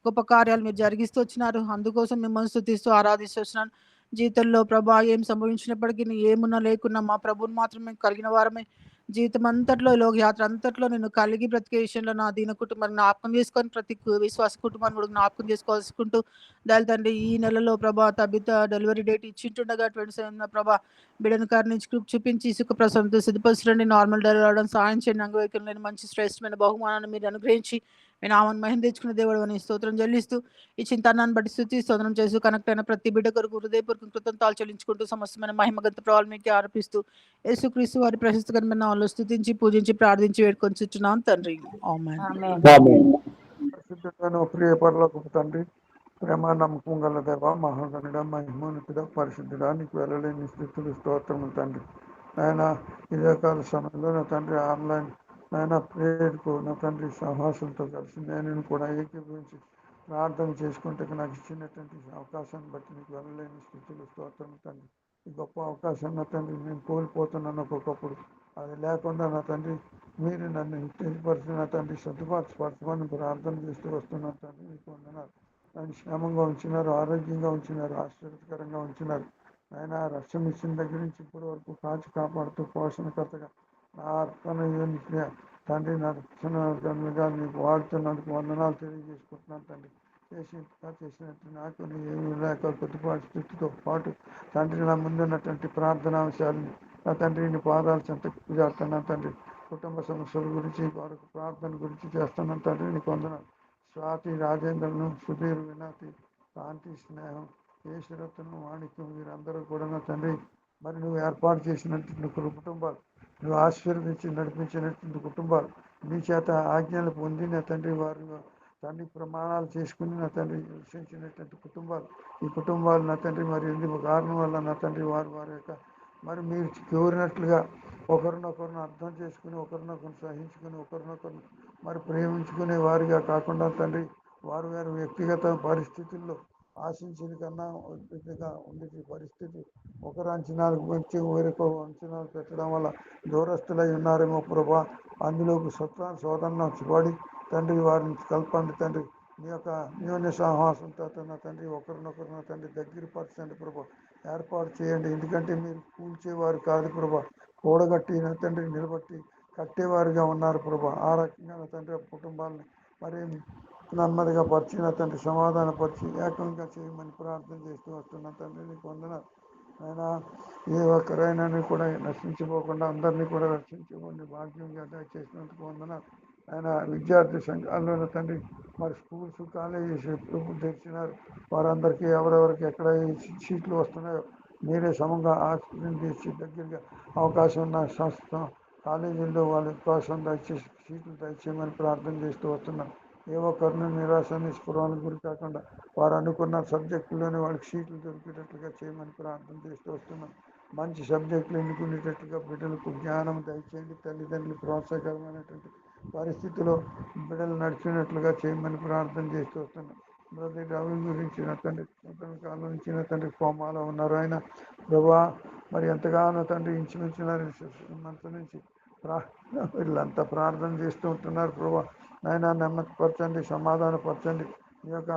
గొప్ప కార్యాలు మీరు జరిగిస్తూ వచ్చినారు. అందుకోసం మిమ్మల్ని స్తుతిస్తూ ఆరాధిస్తూ వచ్చినాను. జీవితంలో ప్రభా ఏం సంభవించినప్పటికీ ఏమున్నా లేకున్నా మా ప్రభువుని మాత్రం మేము కలిగిన వారమే. జీవితం అంతట్లో లోక యాత్ర అంతట్లో నేను కలిగి బ్రతికే విషయంలో నా దీన కుటుంబాన్ని జ్ఞాపకం చేసుకొని ప్రతి విశ్వాస కుటుంబాన్ని కూడా జ్ఞాపకం చేసుకోవాల్సుకుంటూ దళ తండ్రి ఈ నెలలో ప్రభా తబిత డెలివరీ డేట్ ఇచ్చింటుండగా 27 ప్రభా బిడ్డను కరుణించి కృప చూపించి సుఖ ప్రసవంతో సిద్ధపరచండి. నార్మల్ డెలివరీ అవడం సాయం చేయండి. అంగవైకల్యం లేని మంచి శ్రేష్టమైన బహుమానాన్ని మీరు అనుగ్రహించి మీ నామని మహిమ తెచ్చుకున్న దేవుడు అని స్తోత్రం చెల్లిస్తూ ఈ చింతనాన్ని బట్టి స్తుతి స్తోత్రం చేస్తూ కనెక్ట్ అయిన ప్రతి బిడ్డ కొరకు హృదయపూర్వక కృతజ్ఞతలు చెల్లించుకుంటూ సమస్తమైన మహిమగంత ప్రభావాలు మీకు ఆరోపిస్తూ యేసుక్రీస్తు వారి ప్రశస్తకరమైన నామములో స్తుతించి పూజించి ప్రార్థించి వేడుకొని చుట్టున్నాం తండ్రి. ఆమేన్. ఆమేన్. ఆమేన్. పరిశుద్ధుడైన ప్రియ పరలోకపు తండ్రి, ప్రేమ నమ్మకం గల దేవ, మహాగణుడ, మహిమోన్నతుడ, పరిశుద్ధుడా, నీకు వెళ్ళలేని స్థితులు స్తోత్రములు తండ్రి. ఆయన ఇదేకాల సమయంలో నా తండ్రి ఆన్లైన్ నాయన ప్రేయర్కు నా తండ్రి సహవాసంతో కలిసి నేను కూడా ఏకీభవించి ప్రార్థన చేసుకుంటే నాకు ఇచ్చినటువంటి అవకాశాన్ని బట్టి నీకు వెళ్ళలేని స్థితులు స్తోత్రములు తండ్రి. ఈ గొప్ప అవకాశం నా తండ్రి నేను కోల్పోతున్నాను ఒక్కొక్కప్పుడు. అది లేకుండా నా తండ్రి మీరు నన్ను తెలియపరిచిన తండ్రి సర్దుపరచమని ప్రార్థన చేస్తూ వస్తున్నాను తండ్రి. మీకు వందనాలు. నన్ను క్షేమంగా ఉంచినారు, ఆరోగ్యంగా ఉంచినారు, ఆశ్చర్యకరంగా ఉంచినారు. ఆయన రక్షణ ఇచ్చిన దగ్గర నుంచి ఇప్పటి వరకు కాచి కాపాడుతూ పోషణకర్తగా నా అర్పణ తండ్రి నా రక్షణగా మీకు వాడుతున్నందుకు వందనాలు తెలియజేసుకుంటున్నాను తండ్రి. చేసినట్టు నాకు ఏమీ లేక కొద్దిపాటి స్థితితో పాటు తండ్రి నా ముందున్నటువంటి ప్రార్థనాంశాలను నా తండ్రి నీ పాదాలు చెంతకు చేస్తున్నాను తండ్రి. కుటుంబ సమస్యల గురించి వారికి ప్రార్థన గురించి చేస్తున్నాను తండ్రి. నీకు వందనాలు. స్వాతి, రాజేంద్రను, సుధీర్, వినాతి, కాంతి, స్నేహం, ఈశ్వరత్ను, వాణిక్యం వీరందరూ కూడా నా తండ్రి మరి నువ్వు ఏర్పాటు చేసినటువంటి కుటుంబాలు, నువ్వు ఆశీర్వదించి నడిపించినటువంటి కుటుంబాలు, నీ చేత ఆజ్ఞలు పొంది నా తండ్రి వారు తండ్రి ప్రమాణాలు చేసుకుని నా తండ్రి విశ్వసించినటువంటి కుటుంబాలు, ఈ కుటుంబాలు నా తండ్రి మరి ఎందుకు కారణం వల్ల నా తండ్రి వారి యొక్క మరి మీరు కోరినట్లుగా ఒకరినొకరిని అర్థం చేసుకుని, ఒకరినొకరిని సహించుకుని, ఒకరినొకరిని మరి ప్రేమించుకునే వారిగా కాకుండా తండ్రి వారు వారి వ్యక్తిగత పరిస్థితుల్లో ఆశించిన కన్నా పెద్దగా ఉండే పరిస్థితి ఒకరు అంచనాలకు పెంచి వేరొక అంచనాలు పెట్టడం వల్ల దూరస్తులై ఉన్నారేమో ప్రభా. అందులోకి శోధనలో పడి తండ్రి వారిని కలపండి తండ్రి. మీ యొక్క న్యూన్య సహవాసంతో నా తండ్రి ఒకరినొకరు నా తండ్రి దగ్గర పరచండి ప్రభా, ఏర్పాటు చేయండి. ఎందుకంటే మీరు కూల్చేవారు కాదు ప్రభా, కూడగట్టి నా తండ్రి నిలబట్టి కట్టేవారుగా ఉన్నారు ప్రభా. ఆ రకంగా నా తండ్రి కుటుంబాలని మరి నెమ్మదిగా పరిచి నా తండ్రి సమాధానపరిచి ఏకంగా చేయమని ప్రార్థన చేస్తూ వస్తున్నా తండ్రి. నీకు వందనాలు. ఆయన ఏ ఒక్కరైనా కూడా నశించిపోకుండా అందరినీ కూడా రక్షించుకోండి భాగ్యంగా దయచేసినందుకు వందనాలు. ఆయన విద్యార్థి సంఘాల్లో తండ్రి మరి స్కూల్స్ కాలేజెస్ ఎప్పుడు తెరిచినారు, వారందరికీ ఎవరెవరికి ఎక్కడ సీట్లు వస్తున్నాయో మీరే సమంగా ఆశ్రయం చేసి దగ్గరగా అవకాశం ఉన్న సంస్థ కాలేజీల్లో వాళ్ళ అవకాశం దయచేసి సీట్లు దయచేయమని ప్రార్థన చేస్తూ వస్తున్నాం. ఏ ఒక్కరిని నిరాశ నిస్పృహాలకు గురి కాకుండా వారు అనుకున్న సబ్జెక్టులోనే వాళ్ళకి సీట్లు దొరికేటట్లుగా చేయమని ప్రార్థన చేస్తూ వస్తున్నాం. మంచి సబ్జెక్టులు ఎన్నుకునేటట్లుగా బిడ్డలకు జ్ఞానం దయచేయండి. తల్లిదండ్రులు ప్రోత్సాహకరమైనటువంటి పరిస్థితిలో బిడ్డలు నడిచినట్లుగా చేయమని ప్రార్థన చేస్తూ వస్తున్నాం. బ్రదర్ రవి గురించి నా తండ్రి కాలం నుంచి నా తండ్రి కోమాలో ఉన్నారు. ఆయన ప్రభా మరి ఎంతగానో తండ్రి ఇంచుమించిన మంత్ నుంచి వీళ్ళంతా ప్రార్థన చేస్తూ ఉంటున్నారు ప్రభా. నాయన నెమ్మదిపరచండి, సమాధానపరచండి. నీ యొక్క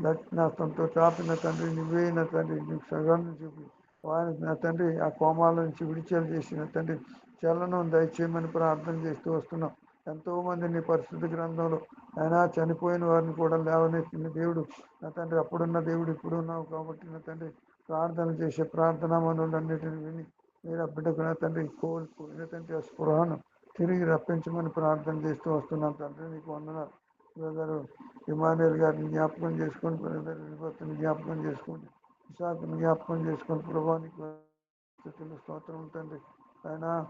దక్షిణాస్తంతో చాపిన తండ్రి నువ్వే నా తండ్రి నీకు సగం చూపి వారిని నా తండ్రి ఆ కోమాల నుంచి విడిచేలు చేసిన తండ్రి చలనం దయచేయమని ప్రార్థన చేస్తూ వస్తున్నాం. ఎంతోమంది నీ పరిశుద్ధ గ్రంథంలో అయినా చనిపోయిన వారిని కూడా లేవనెత్తిన దేవుడు నా తండ్రి, అప్పుడున్న దేవుడు ఇప్పుడు ఉన్నావు కాబట్టి నా తండ్రి ప్రార్థన చేసే ప్రార్థనా మనులన్నిటిని విని మీరు ఆ బిడ్డకు నా తండ్రి కోల్పోయిన తండ్రి ఆ స్పృహను తిరిగి రప్పించమని ప్రార్థన చేస్తూ వస్తున్నాం తండ్రి. నీకు వందనాలు. బ్రదరు ఇమానుయేల్ గారిని జ్ఞాపకం చేసుకొని, బ్రదర్ విభక్తిని జ్ఞాపకం చేసుకోండి, విశాఖను జ్ఞాపకం చేసుకొని ప్రభానికి స్తోత్రం తండ్రి. అయినా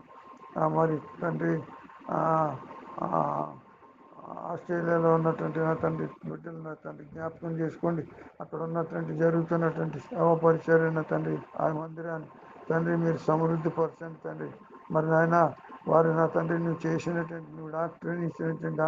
మరి తండ్రి ఆ, ఆ, ఆస్ట్రేలియాలో ఉన్నటువంటి నా తండ్రి బిడ్డలు నా తండ్రి జ్ఞాపకం చేసుకోండి. అక్కడ ఉన్నటువంటి జరుగుతున్నటువంటి సేవ పరిచర్య తండ్రి ఆ మందిరాన్ని తండ్రి మీరు సమృద్ధి పరచండి తండ్రి. మరి నాయన వారు నా తండ్రి నువ్వు చేసినటువంటి నువ్వు డాక్టర్ని ఇచ్చినటువంటి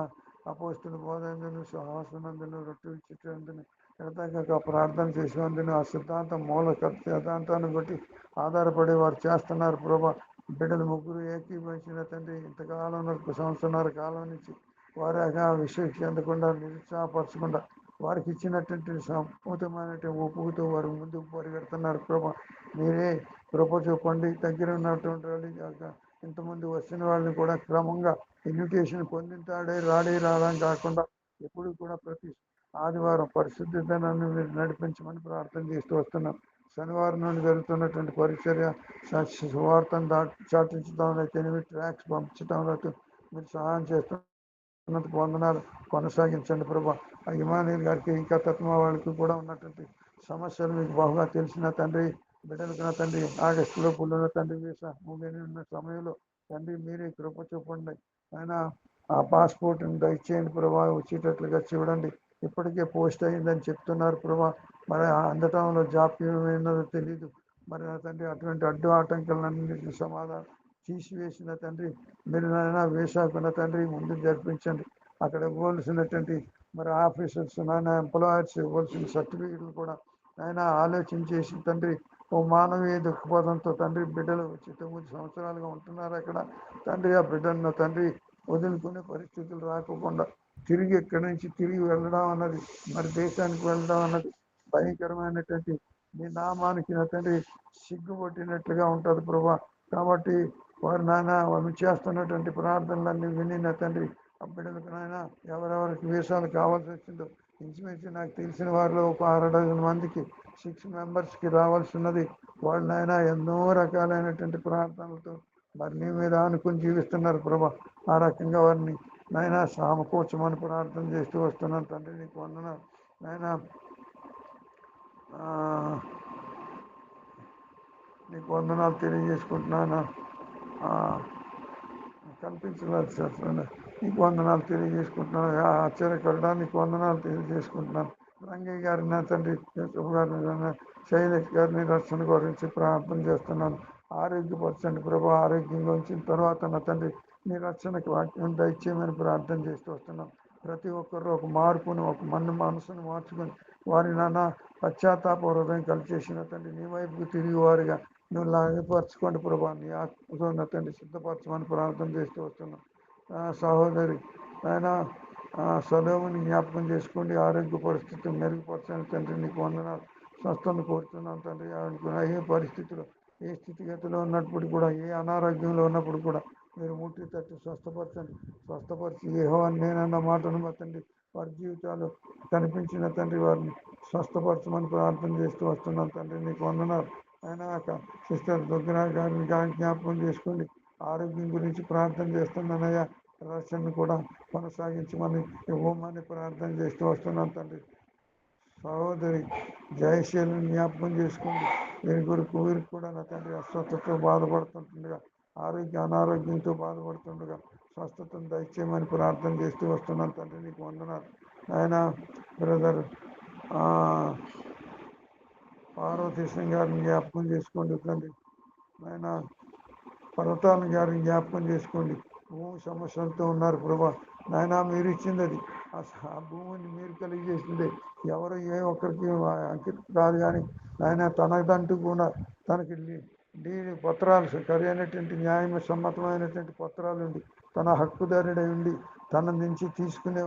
అపోస్తుల బోధనందును సహాసనందును రొట్టె ఇచ్చేటందును ఎడతెగక ప్రార్థన చేసినందును ఆ సిద్ధాంతం సిద్ధాంతాన్ని బట్టి ఆధారపడి వారు చేస్తున్నారు ప్రభా. బిడ్డలు ముగ్గురు ఏకీభవించిన తండ్రి ఇంతకాలం సంవత్సరాల కాలం నుంచి వారి విషయం చెందకుండా నిరుత్సాహపరచకుండా వారికి ఇచ్చినటువంటి సంపూతమైనటువంటి ఒప్పుతో వారు ముందుకు పరిగెడుతున్నారు ప్రభా. మీరే కృప చూపండి. దగ్గర ఉన్నటువంటి వాళ్ళు ఇంతమంది వచ్చిన వాళ్ళని కూడా క్రమంగా ఇన్విటేషన్ పొందింతాడే రావడం కాకుండా ఎప్పుడు కూడా ప్రతి ఆదివారం పరిశుద్ధతను మీరు నడిపించమని ప్రార్థన చేస్తూ వస్తున్నాం. శనివారం నుండి జరుగుతున్నటువంటి పరిచర్య సువార్తను చాటించడంలో తెలివి ట్రాక్స్ పంపించడంలో మీరు సహాయం చేస్తున్నందుకు వందనాలు. కొనసాగించండి ప్రభా. ఆ ఇమానీయులు గారికి ఇంకా తత్వ వాళ్ళకి కూడా ఉన్నటువంటి సమస్యలు మీకు బాగా తెలిసిన తండ్రి. బిడ్డలకు నా తండ్రి ఆగస్టులో పుల్లున తండ్రి వీసా ముగిని ఉన్న సమయంలో తండ్రి మీరే కృప చూపండి. ఆయన ఆ పాస్పోర్ట్ని దయచేయండి ప్రభా, వచ్చేటట్లుగా చూడండి. ఇప్పటికే పోస్ట్ అయిందని చెప్తున్నారు ప్రభా. మరి అందటంలో జాప్యం ఏందో తెలియదు. మరి నా తండ్రి అటువంటి అడ్డు ఆటంకాలన్నింటినీ సమాధానం తీసివేసిన తండ్రి మీరు నాయన వేశాకున్న తండ్రి ముందు జరిపించండి. అక్కడ ఇవ్వాల్సినటువంటి మరి ఆఫీసర్స్ నాయన ఎంప్లాయర్స్ ఇవ్వాల్సిన సర్టిఫికెట్లు కూడా ఆయన ఆలోచన చేసి తండ్రి ఓ మానవీయ దృక్పథంతో తండ్రి బిడ్డలు వచ్చి 9 సంవత్సరాలుగా ఉంటున్నారు అక్కడ తండ్రి. ఆ బిడ్డలను తండ్రి వదులుకునే పరిస్థితులు రాకుండా తిరిగి ఇక్కడి నుంచి తిరిగి వెళ్ళడం అన్నది మరి దేశానికి వెళ్ళడం అన్నది భయంకరమైనటువంటి మీ నామానికి నా తండ్రి సిగ్గుపట్టినట్లుగా ఉంటుంది ప్రభా. కాబట్టి వారు నాయన వాళ్ళు చేస్తున్నటువంటి ప్రార్థనలన్నీ విని నా తండ్రి ఆ బిడ్డలకు నాయన ఎవరెవరికి వీసాలు కావాల్సి వచ్చిందో ఇంచుమించు నాకు తెలిసిన వారిలో ఒక 6 డజన్ మందికి 6 మెంబర్స్కి రావాల్సి ఉన్నది. వాళ్ళు నాయన ఎన్నో రకాలైనటువంటి ప్రార్థనలతో మరి నీ మీద అనుకుని జీవిస్తున్నారు ప్రభా. ఆ రకంగా వారిని నాయన సమకూర్చమని ప్రార్థన చేస్తూ వస్తున్నాను తండ్రి. నీకు వందనాలు నాయన. నీకు వందనాలు తెలియజేసుకుంటున్నాను. కనిపించలేదు సార్. నీకు వందనాలు తెలియజేసుకుంటున్నాను. ఆశ్చర్యకరడా నీకు వందనాలు తెలియజేసుకుంటున్నాను. రంగయ్య గారిని నా తండ్రి గారిని శైలేష్ గారిని రక్షణ గురించి ప్రార్థన చేస్తున్నాను. ఆరోగ్యపరచండి ప్రభు. ఆరోగ్యంగా వచ్చిన తర్వాత నా తండ్రి నీ రక్షణకు వాక్యం దయచేయమని ప్రార్థన చేస్తూ వస్తున్నాం. ప్రతి ఒక్కరు ఒక మార్పును ఒక మనసును మార్చుకొని వారి నాన్న పశ్చాత్తాప హృదయం కలిచేసిన తండ్రి నీ వైపుకు తిరిగి వారిగా నువ్వు లాగపరచుకోండి ప్రభా. నీ ఆత్మతో నా తండ్రి సిద్ధపరచమని ప్రార్థన చేస్తూ వస్తున్నాం. సహోదరి ఆయన సదోముని జ్ఞాపకం చేసుకోండి. ఆరోగ్య పరిస్థితి మెరుగుపరచండి తండ్రి. నీకు వందనాలు. స్వస్థను కోరుతున్నాను తండ్రి. ఏ పరిస్థితిలో ఏ స్థితిగతిలో ఉన్నప్పుడు కూడా ఏ అనారోగ్యంలో ఉన్నప్పుడు కూడా మీరు ముట్టి తట్టి స్వస్థపరచండి. స్వస్థపరిచి యెహోవాను నేనన్న మాటను బట్టండి వారి జీవితాలు కనిపించిన తండ్రి వారిని స్వస్థపరచమని ప్రార్థన చేస్తూ వస్తున్నాను తండ్రి. నీకు వందనాలు. ఆయన సిస్టర్ దుర్గా గారిని జ్ఞాపకం చేసుకోండి. ఆరోగ్యం గురించి ప్రార్థన చేస్తున్నానయ్యా. రక్షణను కూడా కొనసాగించమని ఇవ్వమని ప్రార్థన చేస్తూ వస్తున్నాను తండ్రి. సహోదరి జయశీలను జ్ఞాపకం చేసుకోండి. వీరికి కూడా నా తండ్రి అస్వస్థతతో బాధపడుతుండగా అనారోగ్యంతో బాధపడుతుండగా స్వస్థతను దయచేయమని ప్రార్థన చేస్తూ వస్తున్నాను తండ్రి. నీకు వందనాలు. ఆయన బ్రదర్ పార్వతీశం గారిని జ్ఞాపకం చేసుకోండి తండ్రి. ఆయన పర్వతాన్ని గారిని జ్ఞాపకం చేసుకోండి. భూమి సమస్యలతో ఉన్నారు ప్రభా. నాయన మీరు ఇచ్చింది అది. ఆ భూమిని మీరు కలిగజేసింది. ఎవరు ఏ ఒక్కరికి అంకితం కాదు. కానీ ఆయన తనదంటూ కూడా తనకి పత్రాలు సరైనటువంటి న్యాయ సమ్మతమైనటువంటి పత్రాలు ఉండి తన హక్కుదారుడై ఉండి తన నుంచి తీసుకునే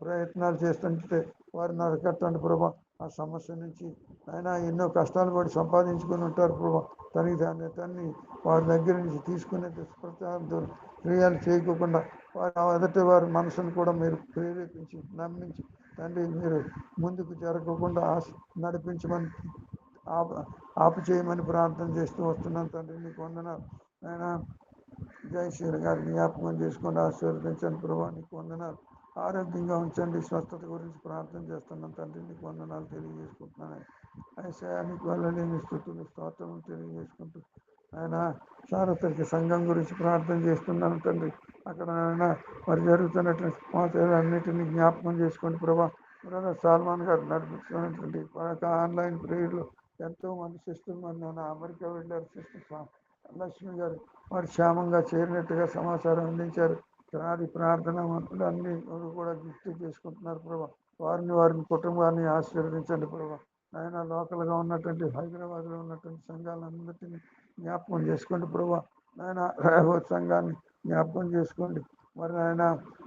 ప్రయత్నాలు చేస్తుంటే వారిని అరకట్టండి ప్రభా. ఆ సమస్య నుంచి ఆయన ఎన్నో కష్టాలు పడి సంపాదించుకొని ఉంటారు ప్రభా. తన్ని వారి దగ్గర నుంచి తీసుకునే దుష్ప్రచారం క్రియలు చేయకోకుండా వారి వారి మనసును కూడా మీరు ప్రేరేపించి నమ్మించి తండ్రి మీరు ముందుకు జరగకుండా నడిపించమని ఆపు చేయమని ప్రార్థన చేస్తూ వస్తున్నాను తండ్రి. నీకు వందనాలు. ఆయన జయశ్రీ గారిని జ్ఞాపకం చేసుకొని ఆశీర్వదించండి ప్రభా. నీకు వందనాలు. ఆరోగ్యంగా ఉంచండి. స్వస్థత గురించి ప్రార్థన చేస్తున్నాను తండ్రి. నీకు వందనాలు తెలియజేసుకుంటున్నాను. ఐశాయానికి వెళ్ళలేని స్థుతులు స్తోత్రం తెలియజేసుకుంటూ ఆయన సార్వత్రిక సంఘం గురించి ప్రార్థన చేస్తున్నాను తండ్రి. అక్కడ ఆయన మరి జరుగుతున్నటువంటి సమాచారాలన్నిటినీ జ్ఞాపకం చేసుకోండి ప్రభా. బ్రదర్ సల్మాన్ గారు నడిపిస్తున్నటువంటి ఆన్లైన్ ప్రేయర్లు ఎంతో మంది సిస్టర్ మరి నాన్న అమెరికా వెళ్ళారు. సిస్టర్ లక్ష్మి గారు మరి క్షేమంగా చేరినట్టుగా సమాచారం అందించారు. రాది ప్రార్థన మంతులు అన్ని కూడా గుర్తు చేసుకుంటున్నారు ప్రభా. వారిని కుటుంబాన్ని ఆశీర్వదించండి ప్రభా. ఆయన లోకల్గా ఉన్నటువంటి హైదరాబాద్లో ఉన్నటువంటి సంఘాలన్నిటినీ జ్ఞాపకం చేసుకోండి ప్రభా. ఆయన రాయవత్ సంఘాన్ని జ్ఞాపకం చేసుకోండి. మరి ఆయన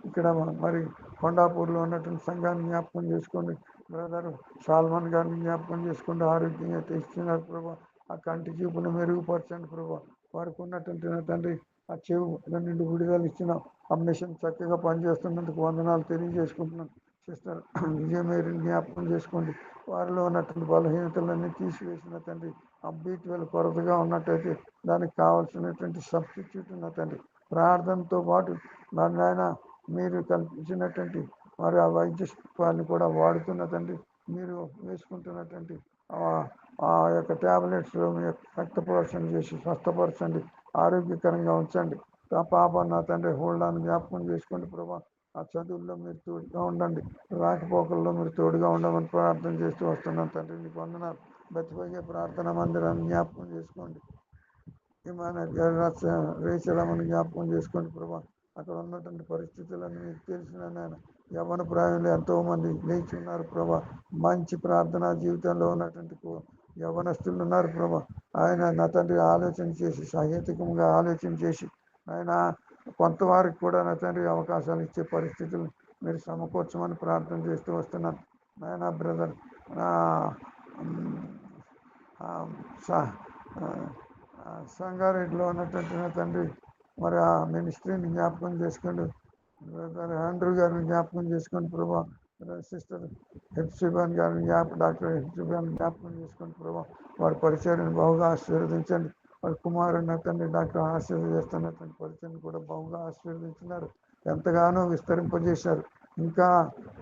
ఇక్కడ మరి కొండాపూర్లో ఉన్నటువంటి సంఘాన్ని జ్ఞాపకం చేసుకోండి. బ్రదర్ సాల్మాన్ గారిని జ్ఞాపకం చేసుకోండి. ఆరోగ్యంగా తెస్తున్నారు ప్రభా. ఆ కంటి చూపును మెరుగుపరచండి ప్రభా. వారికి ఉన్నటువంటి నా తండ్రి ఆ చెవు నుండి విడుదల ఇచ్చిన ఆ మిషన్ చక్కగా పనిచేస్తున్నందుకు వందనాలు తెలియజేసుకుంటున్నాను. సిస్టర్ విజయమేరిని జ్ఞాపకం చేసుకోండి. వారిలో ఉన్నటువంటి బలహీనతలన్నీ తీసివేసిన తండ్రి. ఆ B12 కొరతగా ఉన్నట్టయితే దానికి కావాల్సినటువంటి సబ్స్టిట్యూట్ ఉన్న తండ్రి. ప్రార్థనతో పాటు మరి నాయన మీరు కల్పించినటువంటి మరి ఆ వైద్య శిల్పాన్ని కూడా వాడుతున్న తండ్రి. మీరు వేసుకుంటున్నటువంటి ఆ యొక్క ట్యాబ్లెట్స్లో మీ యొక్క రక్తపోషణ చేసి స్వస్థపరచండి, ఆరోగ్యకరంగా ఉంచండి. ఆ పాప నా తండ్రి హోల్డాన్ని జ్ఞాపకం చేసుకోండి ప్రభా. ఆ చదువుల్లో మీరు తోడుగా ఉండండి, రాకపోకల్లో మీరు తోడుగా ఉండమని ప్రార్థన చేస్తూ వస్తున్నాను తండ్రి. నీకు వందనాలు. బతిపోయే ప్రార్థన మందిరాన్ని జ్ఞాపకం చేసుకోండి. రేచలమని జ్ఞాపకం చేసుకోండి ప్రభా. అక్కడ ఉన్నటువంటి పరిస్థితులన్నీ మీకు తెలిసిన నాయన యవ్వన ప్రాయంలో ఎంతో మంది లేచి ఉన్నారు ప్రభా. మంచి ప్రార్థనా జీవితంలో ఉన్నటువంటి యవ్వనస్తులు ఉన్నారు ప్రభా. ఆయన నా తండ్రి ఆలోచన చేసి సహేతుకంగా ఆలోచన చేసి ఆయన కొంతవారికి కూడా నా తండ్రి అవకాశాలు ఇచ్చే పరిస్థితులు మీరు సమకూర్చమని ప్రార్థన చేస్తూ వస్తున్నాను నాయన. బ్రదర్ సంగారెడ్డిలో ఉన్నటువంటి నా తండ్రి మరి ఆ మినిస్ట్రీని జ్ఞాపకం చేసుకోండి. ఆండ్రూ గారిని జ్ఞాపకం చేసుకోండి ప్రభా. సిస్టర్ హెప్సిబాన్ గారిని డాక్టర్ హెప్సిబాన్ జ్ఞాపకం చేసుకోండి ప్రభా. వారి పరిచయాన్ని బాగుగా ఆశీర్వదించండి. వారి కుమారుడు నా తండ్రి డాక్టర్ ఆశీర్వదిస్తున్నటువంటి పరిచయాన్ని కూడా బాగుగా ఆశీర్వదించినారు, ఎంతగానో విస్తరింపజేశారు. ఇంకా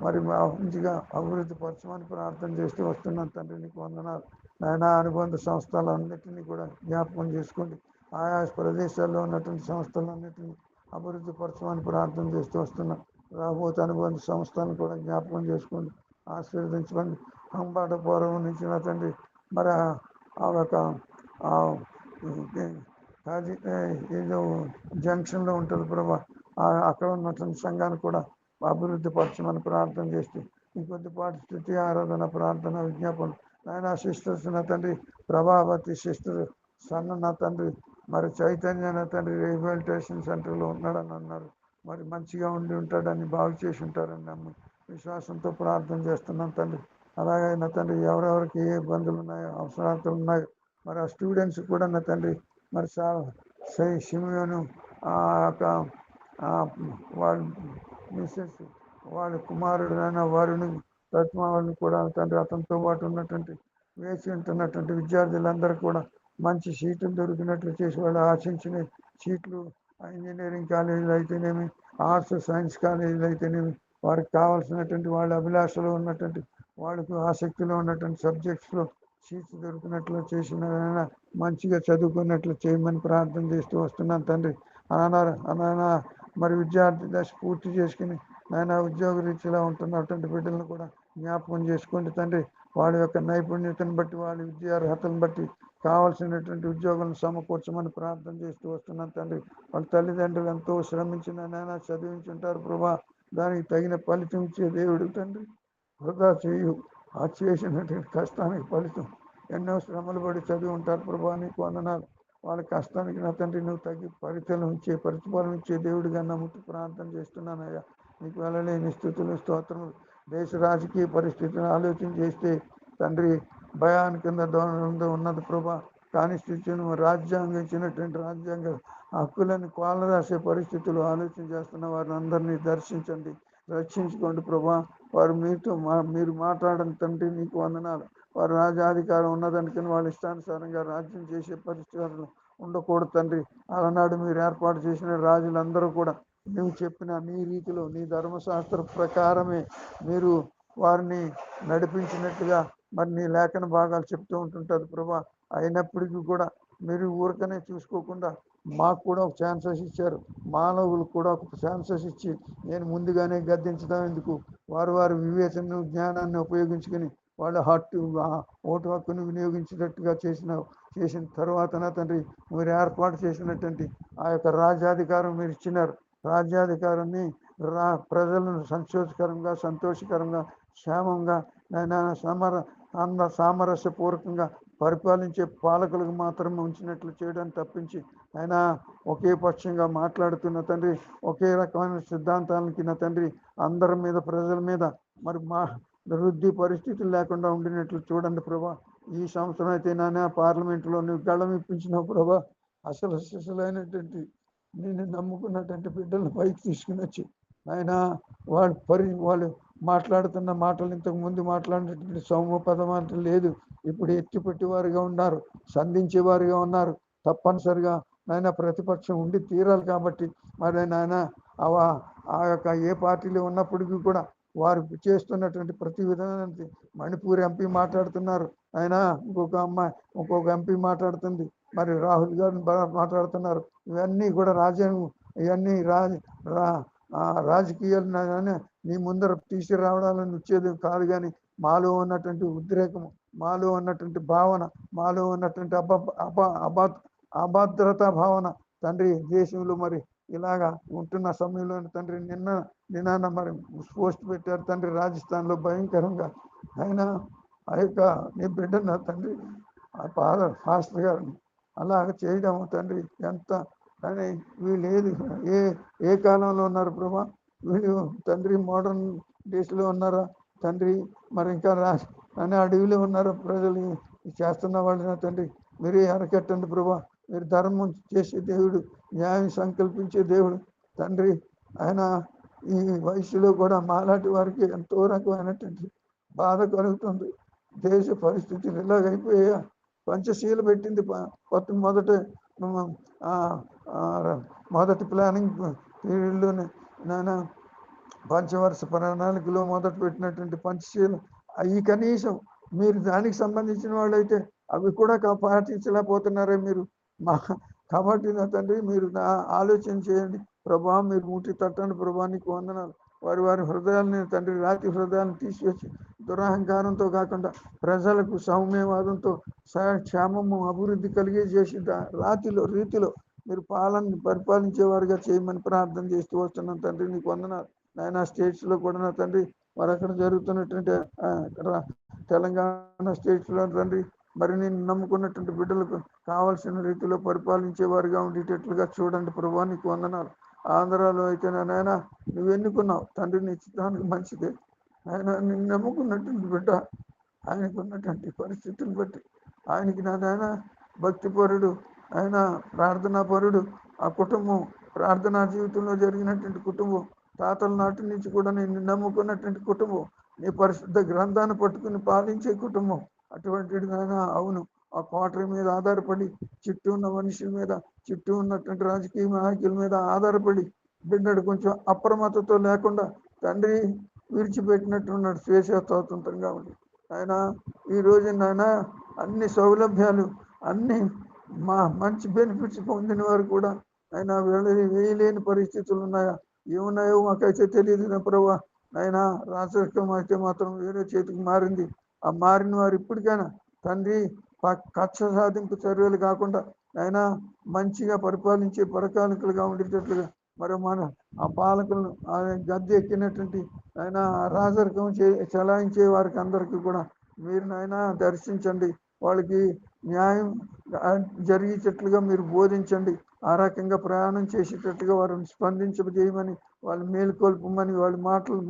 మరి మంచిగా అభివృద్ధి పరచమని ప్రార్థన చేస్తూ వస్తున్నాను తండ్రి. నీకు వందనాలు నాయన. అనుబంధ సంస్థలన్నింటినీ కూడా జ్ఞాపకం చేసుకోండి. ఆయా ప్రదేశాల్లో ఉన్నటువంటి సంస్థలన్నింటినీ అభివృద్ధి పరచమని ప్రార్థన చేస్తూ వస్తున్నాం. రాబోతే అనుబంధ సంస్థలను కూడా జ్ఞాపకం చేసుకోండి, ఆశీర్వదించండి. అంబాట పూర్వం నుంచి నా తండ్రి మరి ఆ యొక్క ఏదో జంక్షన్లో ఉంటుంది ప్రభా. అక్కడ ఉన్నటువంటి సంఘాన్ని కూడా అభివృద్ధి పరచమని ప్రార్థన చేస్తూ ఇంకొద్దిపాటి స్థుతి ఆరాధన ప్రార్థన విజ్ఞాపన నాయన. సిస్టర్స్ నా తండ్రి ప్రభావతి సిస్టర్ సన్న నా తండ్రి మరి చైతన్య నా తండ్రి రీహాబిలిటేషన్ సెంటర్లో ఉన్నాడని అన్నారు. మరి మంచిగా ఉండి ఉంటాడని బాగు చేసి ఉంటారని నమ్మి విశ్వాసంతో ప్రార్థన చేస్తున్నాం తండ్రి. అలాగే నా తండ్రి ఎవరెవరికి ఏ ఇబ్బందులు ఉన్నాయో అవసరాలు ఉన్నాయో మరి ఆ స్టూడెంట్స్ కూడా నా తండ్రి మరి సిమియోను యొక్క వాళ్ళ మిస్సెస్ వాళ్ళ కుమారుడైన వారిని రత్న వాళ్ళని కూడా తండ్రి అతనితో పాటు ఉన్నటువంటి వేచి ఉంటున్నటువంటి విద్యార్థులందరూ కూడా మంచి సీట్లు దొరికినట్లు చేసి వాళ్ళు ఆశించిన సీట్లు ఇంజనీరింగ్ కాలేజీలు అయితేనేమి, ఆర్ట్స్ సైన్స్ కాలేజీలు అయితేనేమి, వారికి కావాల్సినటువంటి వాళ్ళ అభిలాషలో ఉన్నటువంటి వాళ్ళకు ఆసక్తిలో ఉన్నటువంటి సబ్జెక్ట్స్లో సీట్స్ దొరికినట్లు చేసిన మంచిగా చదువుకున్నట్లు చేయమని ప్రార్థన చేస్తూ వస్తున్నాను తండ్రి. అలానా మరి విద్యార్థి దశ పూర్తి చేసుకుని నాయన ఉద్యోగ రీతిలో ఉంటున్నటువంటి బిడ్డలను కూడా జ్ఞాపకం చేసుకోండి తండ్రి. వాళ్ళ యొక్క నైపుణ్యతను బట్టి వాళ్ళ విద్యార్హతను బట్టి కావాల్సినటువంటి ఉద్యోగాలను సమకూర్చమని ప్రార్థన చేస్తూ వస్తున్నాను తండ్రి. వాళ్ళ తల్లిదండ్రులు ఎంతో శ్రమించిన నాయన చదివించుంటారు ప్రభా. దానికి తగిన ఫలితం ఇచ్చే దేవుడు తండ్రి. వృధా చేయు ఆ చేసినటువంటి కష్టానికి ఫలితం. ఎన్నో శ్రమలు పడి చదివి ఉంటారు ప్రభా. నీకు వందనాలు. వాళ్ళ కష్టానికి నా తండ్రి నువ్వు తగ్గి ప్రతిఫలం ఇచ్చే దేవుడిగా నమ్ముతూ ప్రార్థన చేస్తున్నానయ్యా. నీకు వెళ్ళలేని స్థితులు స్తోత్రములు. దేశ రాజకీయ పరిస్థితులను ఆలోచన చేస్తే తండ్రి భయానికి కింద దూరంలో ఉన్నది ప్రభా. కాన్స్టిట్యూషన్ రాజ్యాంగం ఇచ్చినటువంటి రాజ్యాంగ హక్కులను కోలరాసే పరిస్థితులు ఆలోచన చేస్తున్న వారిని అందరినీ దర్శించండి, రక్షించుకోండి ప్రభా. వారు మీరు మాట్లాడని తండ్రి నీకు వందనాలు. వారు రాజాధికారం ఉన్నదానికని వాళ్ళ ఇష్టానుసారంగా రాజ్యం చేసే పరిస్థితులు ఉండకూడదు తండ్రి. అలనాడు మీరు ఏర్పాటు చేసిన రాజులందరూ కూడా నువ్వు చెప్పిన నీ రీతిలో నీ ధర్మశాస్త్ర ప్రకారమే మీరు వారిని నడిపించినట్టుగా మరి నీ లేఖన భాగాలు చెప్తూ ఉంటుంటుంది ప్రభా. అయినప్పటికీ కూడా మీరు ఊరికనే చూసుకోకుండా మాకు కూడా ఒక ఛాన్సెస్ ఇచ్చారు. మానవులకు కూడా ఒక ఛాన్సెస్ ఇచ్చి నేను ముందుగానే గద్దించడం ఎందుకు, వారి వివేచన జ్ఞానాన్ని ఉపయోగించుకుని వాళ్ళ ఓటు హక్కును వినియోగించేటట్టుగా చేసిన తర్వాత నా తండ్రి మీరు ఏర్పాటు చేసినటువంటి ఆ యొక్క రాజ్యాధికారం మీరు ఇచ్చినారు. రాజ్యాధికారాన్ని ప్రజలను సంతోషకరంగా క్షేమంగా సామరస్యపూర్వకంగా పరిపాలించే పాలకులకు మాత్రమే ఉంచినట్లు చేయడానికి తప్పించి ఆయన ఒకే పక్షంగా మాట్లాడుతున్న తండ్రి, ఒకే రకమైన సిద్ధాంతాలకి నా తండ్రి అందరి మీద ప్రజల మీద మరి వృద్ధి పరిస్థితులు లేకుండా ఉండినట్లు చూడండి ప్రభా. ఈ సంవత్సరం అయితే నాన్న పార్లమెంటులో నువ్వు గళం ఇప్పించినావు ప్రభా. అసలైనటువంటి నేను నమ్ముకున్నటువంటి బిడ్డలను పైకి తీసుకుని వచ్చి ఆయన వాళ్ళు మాట్లాడుతున్న మాటలు ఇంతకు ముందు మాట్లాడినటువంటి సౌమ్యపదం లేదు. ఇప్పుడు ఎత్తిపెట్టేవారుగా ఉన్నారు, సంధించేవారుగా ఉన్నారు. తప్పనిసరిగా నాయన ప్రతిపక్షం ఉండి తీరాలి కాబట్టి మరి నాయన ఆ యొక్క ఏ పార్టీలో ఉన్నప్పటికీ కూడా వారు చేస్తున్నటువంటి ప్రతి విధానానికి మణిపూర్ ఎంపీ మాట్లాడుతున్నారు, ఆయన ఇంకొక ఎంపీ మాట్లాడుతుంది, మరి రాహుల్ గారిని మాట్లాడుతున్నారు. ఇవన్నీ కూడా ఇవన్నీ రాజకీయాలు నీ ముందర తీసుకురావడాలని వచ్చేది కాదు, కానీ మాలో ఉన్నటువంటి ఉద్రేకము, మాలో ఉన్నటువంటి భావన, మాలో ఉన్నటువంటి అభద్రతా భావన తండ్రి దేశంలో మరి ఇలాగా ఉంటున్న సమయంలో తండ్రి నిన్న మరి పోస్ట్ పెట్టారు తండ్రి రాజస్థాన్లో భయంకరంగా. అయినా ఆ యొక్క నీ బిడ్డ తండ్రి ఫాస్టర్ గారిని అలాగ చేయడం తండ్రి ఎంత కానీ వీళ్ళు ఏ కాలంలో ఉన్నారు ప్రభా? వీళ్ళు తండ్రి మోడర్న్ డేస్లో ఉన్నారా తండ్రి? మరి ఇంకా అడవిలో ఉన్నారా ప్రజలు చేస్తున్న వాళ్ళ తండ్రి? మీరే అరకెట్టండి ప్రభా. మీరు ధర్మం చేసే దేవుడు, న్యాయం సంకల్పించే దేవుడు తండ్రి. ఆయన ఈ వయసులో కూడా మాలాంటి వారికి ఎంతో రకమైనటువంటి బాధ కలుగుతుంది. దేశ పరిస్థితులు ఇలాగైపోయా. పంచశీల పెట్టింది మొదటి ప్లానింగ్ పీరియడ్లోనే నాన్న పంచవర్ష ప్రణాళికలో మొదలు పెట్టినటువంటి పంచశీల అవి కనీసం మీరు దానికి సంబంధించిన వాళ్ళైతే అవి కూడా పాటించలేకపోతున్నారే మీరు. కాబట్టి నా తండ్రి మీరు ఆలోచన చేయండి ప్రభా. మీరు ముట్టి తట్టండి ప్రభా. నీకు వందనాలు. వారి హృదయాలని తండ్రి రాతి హృదయాలను తీసివచ్చి దురహంకారంతో కాకుండా ప్రజలకు సౌమ్యవాదంతో క్షేమము అభివృద్ధి కలిగేసేసి రీతిలో మీరు పరిపాలించేవారుగా చేయమని ప్రార్థన చేస్తూ వస్తున్నాం తండ్రి. నీకు వందనాలు నాయన. స్టేట్స్లో కూడా నా తండ్రి మరి అక్కడ జరుగుతున్నటువంటి తెలంగాణ స్టేట్స్లో తండ్రి మరి నేను నమ్ముకున్నటువంటి బిడ్డలకు కావాల్సిన రీతిలో పరిపాలించే వారిగా ఉండేటట్లుగా చూడండి ప్రభా. నీకు వందనాలు. ఆంధ్రాలో అయితే నాయన నువ్వు ఎన్నుకున్నావు తండ్రి, నీ చిత్తానికి మంచిదే. ఆయన నిన్ను నమ్ముకున్నటువంటి బిడ్డ ఆయనకున్నటువంటి పరిస్థితులను బట్టి ఆయనకి నాయన భక్తిపరుడు, ఆయన ప్రార్థనాపరుడు. ఆ కుటుంబం ప్రార్థనా జీవితంలో జరిగినటువంటి కుటుంబం, తాతల నాటి నుంచి కూడా నేను నమ్ముకున్నటువంటి కుటుంబం, నీ పరిశుద్ధ గ్రంథాన్ని పట్టుకుని పాలించే కుటుంబం. అటువంటిది నాయన అవును, ఆ కోటరీ మీద ఆధారపడి చుట్టూ ఉన్న మనుషుల మీద, చుట్టూ ఉన్నటువంటి రాజకీయ నాయకుల మీద ఆధారపడి బిడ్డడు కొంచెం అప్రమత్తతో లేకుండా తండ్రి విడిచిపెట్టినట్టున్నాడు స్వేచ్ఛాస్వాతంత్రంగా ఉంది. ఆయన ఈ రోజు నాయన అన్ని సౌలభ్యాలు, అన్ని మంచి బెనిఫిట్స్ పొందిన వారు కూడా ఆయన వేయలేని పరిస్థితులు ఉన్నాయా? ఏమున్నాయో మాకైతే తెలియదు ప్రభా. ఆయన రాజకీయం అయితే మాత్రం వేరే చేతికి మారింది. ఆ మారిన వారు ఇప్పటికైనా తండ్రి కక్ష సాధింపు చర్యలు కాకుండా ఆయన మంచిగా పరిపాలించే పరిపాలకులుగా ఉండేటట్లుగా మరి మన ఆ పాలకులను గద్దె ఎక్కినటువంటి ఆయన రాజరికం చలాయించే వారికి అందరికీ కూడా మీరు నాయన దర్శించండి. వాళ్ళకి న్యాయం జరిగేటట్లుగా మీరు బోధించండి. ఆ రకంగా ప్రయాణం చేసేటట్టుగా వారిని స్పందించజేయమని, వాళ్ళు మేలుకొల్పమని,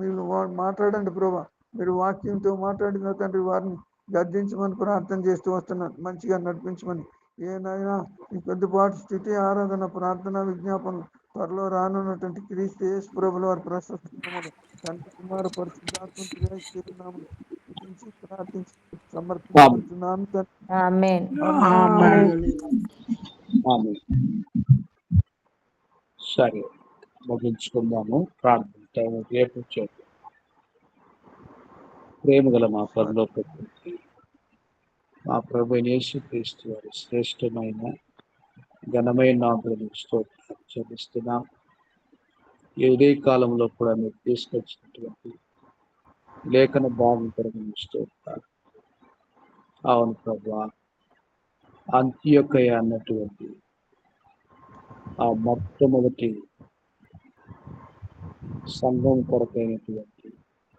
మీరు మాట్లాడండి ప్రభా. మీరు వాక్యంతో మాట్లాడిన తండ్రి వారిని గద్దించమని ప్రార్థన చేస్తూ వస్తున్నాను. మంచిగా నడిపించమని ఏనైనా ఈ కొద్దిపాటి స్థితి ఆరాధన ప్రార్థన విజ్ఞాపనలు త్వరలో రానున్నటువంటి క్రీస్తు యేసు ప్రభుల వారి ప్రశస్తములు తండ్రి కుమార పరిశుద్ధాత్మ ప్రార్థించి సమర్పించుకుంటున్నాను తండ్రి. ఆమేన్. సరే, ముగించుకుందాము. ప్రార్థన రేపు చేద్దాం. ప్రేమ గల మా పరలోక మా ప్రభు యేసుక్రీస్తు వారి శ్రేష్టమైన ఘనమైన నామములో స్తోత్రాలు చెల్లిస్తున్నాం. ఈ ఉదయ కాలంలో కూడా మీరు తీసుకొచ్చినటువంటి లేఖన భాగం కొరకు స్తోత్రాలు. అవును ప్రభువా, అంత్యొకయ అన్నటువంటి ఆ మొట్టమొదటి సంఘం కొరకైనటువంటి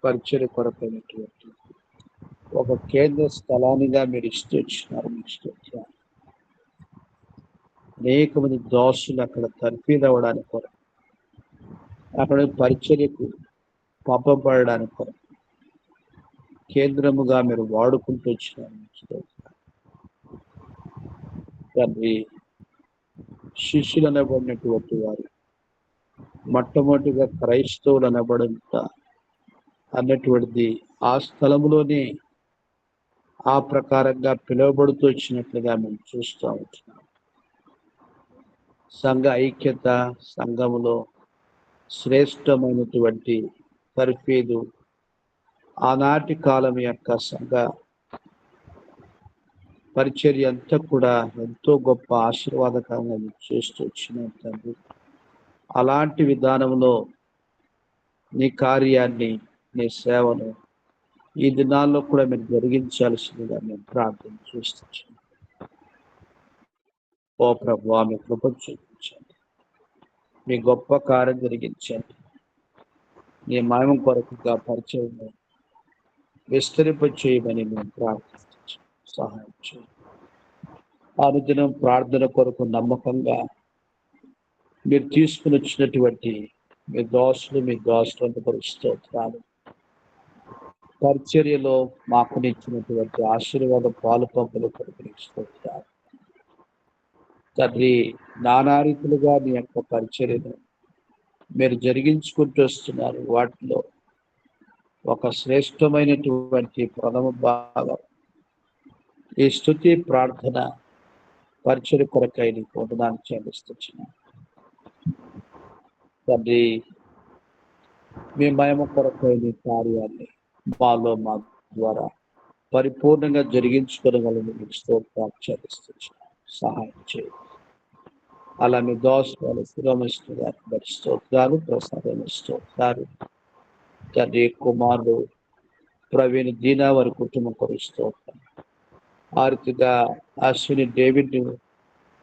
పరిచయ కొరకైనటువంటి ఒక కేంద్ర స్థలానిగా మీరు ఇస్తూ వచ్చినారు. మీకు స్తోత్రాలు. అనేక మంది దోషులు అక్కడ తర్ఫీదవడానికి కొరకు, అక్కడ పరిచర్యకు పంపబడడానికి కొరకు కేంద్రముగా మీరు వాడుకుంటూ వచ్చినారు. మీకు స్తోత్రాలు. తండ్రి, శిష్యులు అనబడినటువంటి వారు మొట్టమొదటిగా క్రైస్తవులు అనబడంత అన్నటువంటిది ఆ స్థలంలోనే ఆ ప్రకారంగా పిలువబడుతూ వచ్చినట్లుగా మేము చూస్తూ ఉంటున్నాం. సంఘ ఐక్యత, సంఘములో శ్రేష్టమైనటువంటి తర్ఫీదు ఆనాటి కాలం యొక్క సంఘ పరిచర్య అంతా కూడా ఎంతో గొప్ప ఆశీర్వాదకరంగా చేస్తూ వచ్చిన తండ్రి, అలాంటి విధానంలో నీ కార్యాన్ని, నీ సేవను ఈ దినాల్లో కూడా మీరు జరిగించాల్సిందిగా మేము ప్రార్థన చేస్తున్నాం. ఓ ప్రభువా, మీ కృప చూపించండి, మీ గొప్ప కార్యం జరిగించండి. నీ మహిమ కొరకుగా పరిచయం విస్తరింప చేయమని మేము ప్రార్థించాం. సహాయం చేయండి. అనుదినం ప్రార్థన కొరకు నమ్మకంగా మీరు తీసుకుని వచ్చినటువంటి మీ దోషులంత స్తోత్రాలు. పరిచర్యలో మాకు ఇచ్చినటువంటి ఆశీర్వాద పాలు పంపుల కొరకు స్తోత్రాలు. తండ్రి, నానా రీతులుగా మీ యొక్క పరిచర్యను మీరు జరిగించుకుంటూ వస్తున్నారు. వాటిలో ఒక శ్రేష్టమైనటువంటి ప్రథమ భాగం ఈ స్తుతి ప్రార్థన పరిచర్య కొరకై నీకు వందనాలు చెల్లిస్తున్నాను. తండ్రి, మీ మహిమ కొరకై నీ కార్యాన్ని మాలో మా ద్వారా పరిపూర్ణంగా జరిగించుకోగలను మీకు స్తోత్రాలు చెల్లిస్తున్నాను. సహాయం చేయండి. అలా మీ దోషాలు స్థిరమిస్తున్నారు. మరి స్తోత్రాలు, ప్రసాదం స్తోత్రాలు. తండ్రి, కుమారుడు ప్రవీణ్ దీనా వారి కుటుంబం కొరకు స్తోత్రాలు. ఆర్థిగా అశ్విని డేవిడ్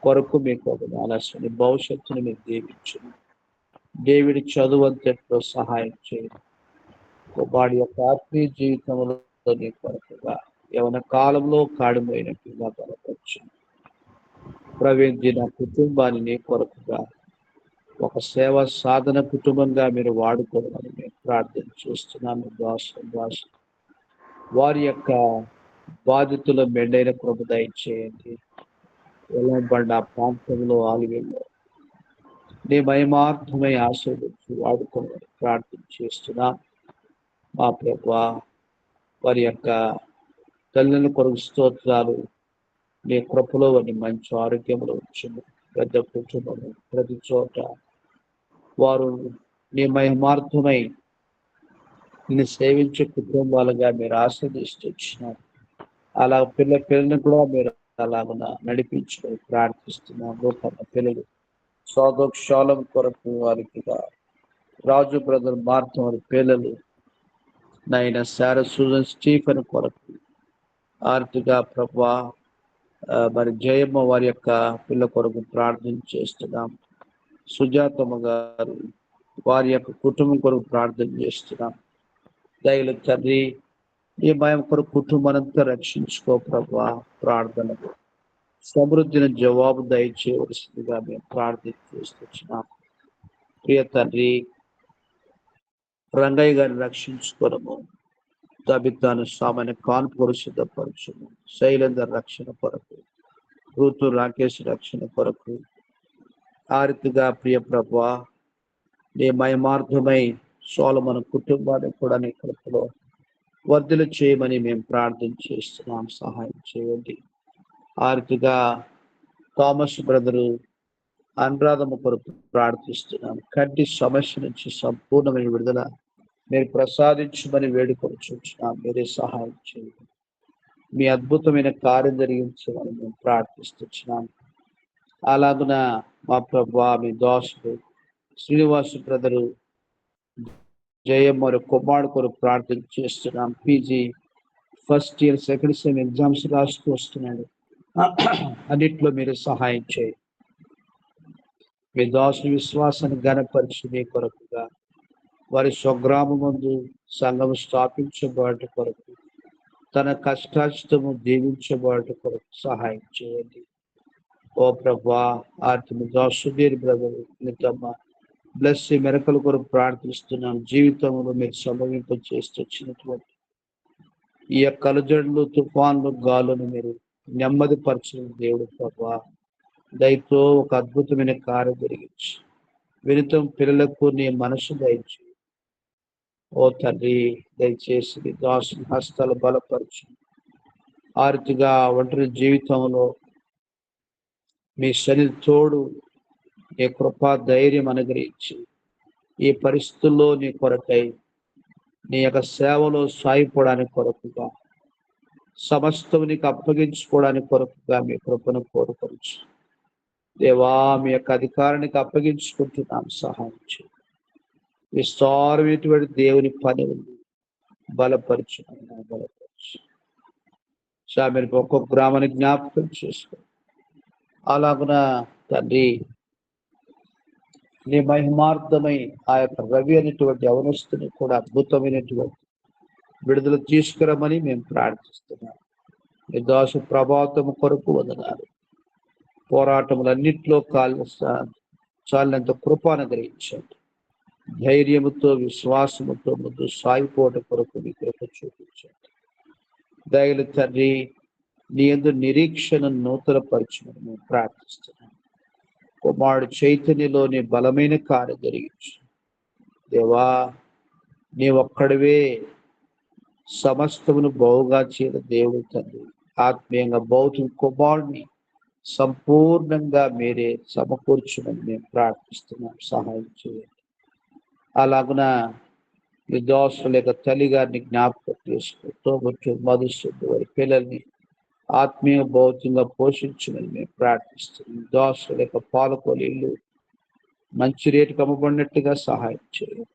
కొరకు మీకు వందనాలు. అశ్విని భవిష్యత్తును మీరు దీవించండి. డేవిడ్ చదువు అంతట్లో సహాయం చేయండి. వాడి యొక్క ఆత్మీయ జీవితంలో నీ కొరకుగా యవన కాలంలో కాడిపోయినట్టుగా బలపరచండి. ప్రవీణ్ దీన కుటుంబాన్ని నీ కొరకుగా ఒక సేవా సాధన కుటుంబంగా మీరు వాడుకోవాలని మేము ప్రార్థన చేస్తున్నాము. భాష వారి యొక్క బాధితుల మెండైన కృప దయచేయండి. ఎల్లబడ్డ ప్రాంతంలో ఆలువెల్లో నీ మహిమార్థమై ఆశీర్వదించి వాడుకోవాలని ప్రార్థన చేస్తున్నాం. మా ప్రభువా, వారి యొక్క తల్లిని కొరకు స్తోత్రాలు. నీ కృపలో వారిని మంచి ఆరోగ్యంలో వచ్చింది. పెద్ద కుటుంబము ప్రతి చోట వారు నీ మహిమార్థమై నిన్ను సేవించే కుటుంబాలుగా మీరు ఆస్వాదిస్తూ వచ్చినారు. అలా పిల్లల్ని కూడా మీరు అలాగ నడిపించుకొని ప్రార్థిస్తున్నాము. పిల్లలు స్వాదోక్షాలం కొరకు వారికి రాజు బ్రదర్ మార్తం వారి పిల్లలు నైనా సారా సూజన్ స్టీఫెన్ కొరకు ఆర్థిగా ప్రభువా, మరి జయమ్మ వారి యొక్క పిల్ల కొరకు ప్రార్థన చేస్తున్నాం. సుజాతమ్మ గారు వారి యొక్క కుటుంబం కొరకు ప్రార్థన చేస్తున్నాం. దయలు తండ్రి, ఈ భయం కొరకు కుటుంబానంతా రక్షించుకో ప్రభువా. ప్రార్థనకు సమృద్ధిని జవాబు దయచేయవలసిందిగా మేము ప్రార్థన చేస్తున్నాం. ప్రియ తండ్రి, రంగయ్య గారిని రక్షించుకోవడము, తబితాను సామాన్య కాన్పు కొరకు సిద్ధపరచము, శైలేందర్ రక్షణ కొరకు, ఋతు రాకేష్ రక్షణ కొరకు ఆ రీతిగా ప్రియ ప్రభువా నీ మహిమార్థమై సోలమన్ కుటుంబాన్ని కూడా నీ కృపలో వర్ధలు చేయమని మేము ప్రార్థన చేస్తున్నాం. సహాయం చేయండి. ఆ రీతిగా థామస్ బ్రదరు అనురాధమ్మ కొరకు ప్రార్థిస్తున్నాం. కంటి సమస్య నుంచి సంపూర్ణమైన విడుదల మీరు ప్రసాదించమని వేడుకొచ్చున్నాం. మీరే సహాయం చేయండి. మీ అద్భుతమైన కార్యం జరిగించమని మేము ప్రార్థిస్తున్నాము. అలాగున మా ప్రభువా, మీ దాసుడు శ్రీనివాసు బ్రదరు జయం మరియు కుమారుడు కొరకు ప్రార్థన చేస్తున్నాం. PG first year second sem exams రాస్తూ వస్తున్నాడు. అన్నిట్లో మీరు సహాయం చేయండి. మీ దాసుని విశ్వాసాన్ని ఘనపరిచి మీ కొరకుగా వారి స్వగ్రామం ముందు సంఘం స్థాపించబడట కొరకు, తన కష్టాష్టము దీవించబడట కొరకు సహాయం చేయండి. ఓ ప్రభా, ఆర్తి దాసు దేని బ్రదరు నితమ్మ బ్లెస్ మెరకల కొరకు ప్రార్థిస్తున్నాం. జీవితంలో మీరు సంభవింప చేస్తూ వచ్చినటువంటి ఈ యొక్క అలజడులు, తుఫాన్లు, గాలును మీరు నెమ్మది పరచిన దేవుడు ప్రభా, దయతో ఒక అద్భుతమైన కార్యం జరిగించి వినితం పిల్లలకు నీ మనసు దయచి ఓ తండ్రి, దయచేసి దాసుని హస్తాలు బలపరచు. ఆర్తిగా ఒంటరి జీవితంలో మీ శని తోడు, నీ కృపా ధైర్యం అనుగ్రహించి ఈ పరిస్థితుల్లో నీ కొరకై నీ యొక్క సేవలో సాగిపోవడానికి కొరకుగా, సమస్తం నీకు అప్పగించుకోవడానికి కొరకుగా మీ కృపను కోరుకోవచ్చు. దేవా, మీ యొక్క అధికారానికి అప్పగించుకుంటున్నాం, సహాయం చేయండి. విస్తారమైనటువంటి దేవుని పని ఉంది, బలపరచు. మీరు ఒక్కొక్క గ్రామాన్ని జ్ఞాపకం చేసుకో. అలాగున తండ్రి, నీ మహిమార్థమై ఆ యొక్క రవి అనేటువంటి అవనస్తుని కూడా అద్భుతమైనటువంటి విడుదల తీసుకురమని మేము ప్రార్థిస్తున్నాం. మీ దాసు ప్రభావము కొరకు వందనాలు. పోరాటములన్నింటిలో చాలినంత కృప అనుగ్రహించండి. ధైర్యముతో, విశ్వాసముతో ముందు సాగిపోవడం కొరకు మీ కృప చూపించండి. దయలు తండ్రి, నీ యందు నిరీక్షణ నూతన పరచమని మేము ప్రార్థిస్తున్నాం. కుమారుడు చైతన్యలోని బలమైన కార్యం జరిగించు. దేవా, నీ ఒక్కడివే సమస్తమును బావుగా చేయని దేవుడు తండ్రి. ఆత్మీయంగా భౌతిక కుమారుడిని సంపూర్ణంగా మీరే సమకూర్చుమని మేము ప్రార్థిస్తున్నాం, సహాయం చేయండి. అలాగున మీ దోషుల యొక్క తల్లి గారిని జ్ఞాపకం చేసుకుంటూ మధుశుద్ధి వారి పిల్లల్ని ఆత్మీయ భౌతికంగా పోషించమని మేము ప్రార్థిస్తున్నాం. దోషుల యొక్క పాలకోలు ఇల్లు మంచి రేటుకు అమ్మబడినట్టుగా సహాయం చేయండి.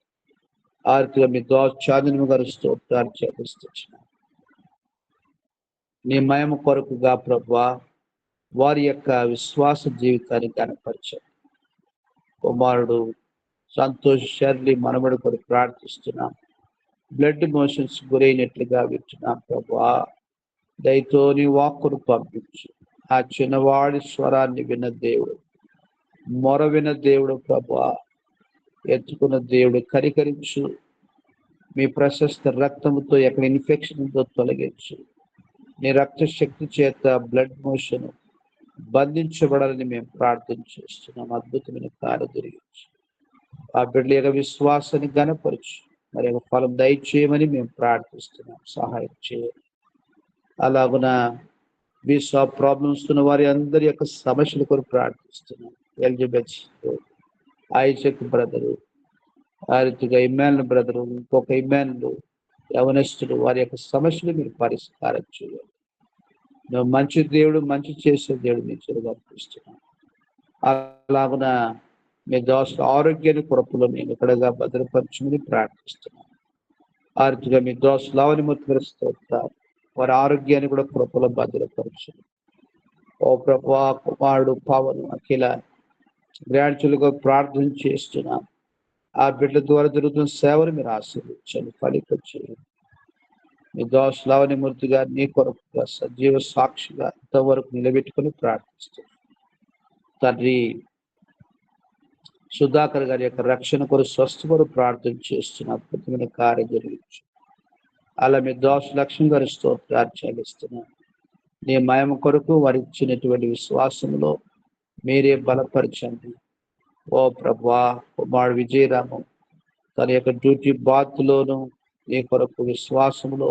ఆర్థిక మీ చాందనము గారు స్తోత్రాలు చేస్తున్నాం. నీ మహిమ కొరకుగా ప్రభువా, వారి యొక్క విశ్వాస జీవితాన్ని కనపరచండి. కుమారుడు సంతోష్ షర్లీ మనవడి కొరకు ప్రార్థిస్తున్నాం. బ్లడ్ మోషన్స్ గురైనట్లుగా వింటున్నాం ప్రభువా, దయతో నీ వాక్కును పంపించు. ఆ చిన్నవాడి స్వరాన్ని విన్న దేవుడు, మొర విన్న దేవుడు ప్రభువా, ఎత్తుకున్న దేవుడు కనికరించు. మీ ప్రశస్త రక్తముతో ఎక్కడ ఇన్ఫెక్షన్ ఉందో తొలగించు. నీ రక్త శక్తి చేత బ్లడ్ మోషన్ బంధించబడాలని మేము ప్రార్థన చేస్తున్నాం. అద్భుతమైన కార్యం జరిగించు. ఆ బిడ్డల యొక్క విశ్వాసాన్ని ఘనపరచు. మరి యొక్క ఫలం దయచేయమని మేము ప్రార్థిస్తున్నాం, సహాయం చేయాలి. అలాగున వీసా ప్రాబ్లమ్స్ ఉన్న వారి అందరి యొక్క సమస్యల కొరకు ప్రార్థిస్తున్నాం. ఎలిజబెత్, ఐజక్ బ్రదరు, ఆ రీతిగా ఇమ్మానుల్ బ్రదరు, ఇంకొక ఇమ్మానులు యవనస్తులు, వారి యొక్క సమస్యలు మీరు పరిష్కారం చేయాలి. నువ్వు మంచి దేవుడు, మంచి చేసే దేవుడు మీ చెరువు అనిపిస్తున్నాం. అలాగున మీ దోష ఆరోగ్యాన్ని కృపలో మేము ఇక్కడగా భద్రపరచుమని ప్రార్థిస్తున్నాం. ఆ రీతిగా మీ దోష లావని ముద్రిస్తారు, వారి ఆరోగ్యాన్ని కూడా కృపలో భద్రపరచు. ఓ ప్రభువా, కుమారుడు పవన్ అఖిల గ్రాడ్యువల్గా ప్రార్థన చేస్తున్నాం. ఆ బిడ్డ ద్వారా జరుగుతున్న సేవలు మీరు ఆశీర్వించండి, ఫలింపచేయండి. మీ దోషలావని మూర్తిగా నీ కొరకుగా సజీవ సాక్షిగా ఇంతవరకు నిలబెట్టుకుని ప్రార్థిస్తున్నాం. తండ్రి, సుధాకర్ గారి యొక్క రక్షణ కొరకు స్వస్థ కొరకు ప్రార్థన చేస్తున్న అద్భుతమైన కార్యం జరిగించు. అలా మీ దోష లక్ష్యం గారి స్తోత్రాలు చెల్లిస్తున్నాం. నీ మహిమ కొరకు వారు ఇచ్చినటువంటి విశ్వాసంలో మీరే బలపరచండి. ఓ ప్రభువా, కుమారుడు విజయరాము తన యొక్క డ్యూటీ బాత్లోను నీ కొరకు విశ్వాసంలో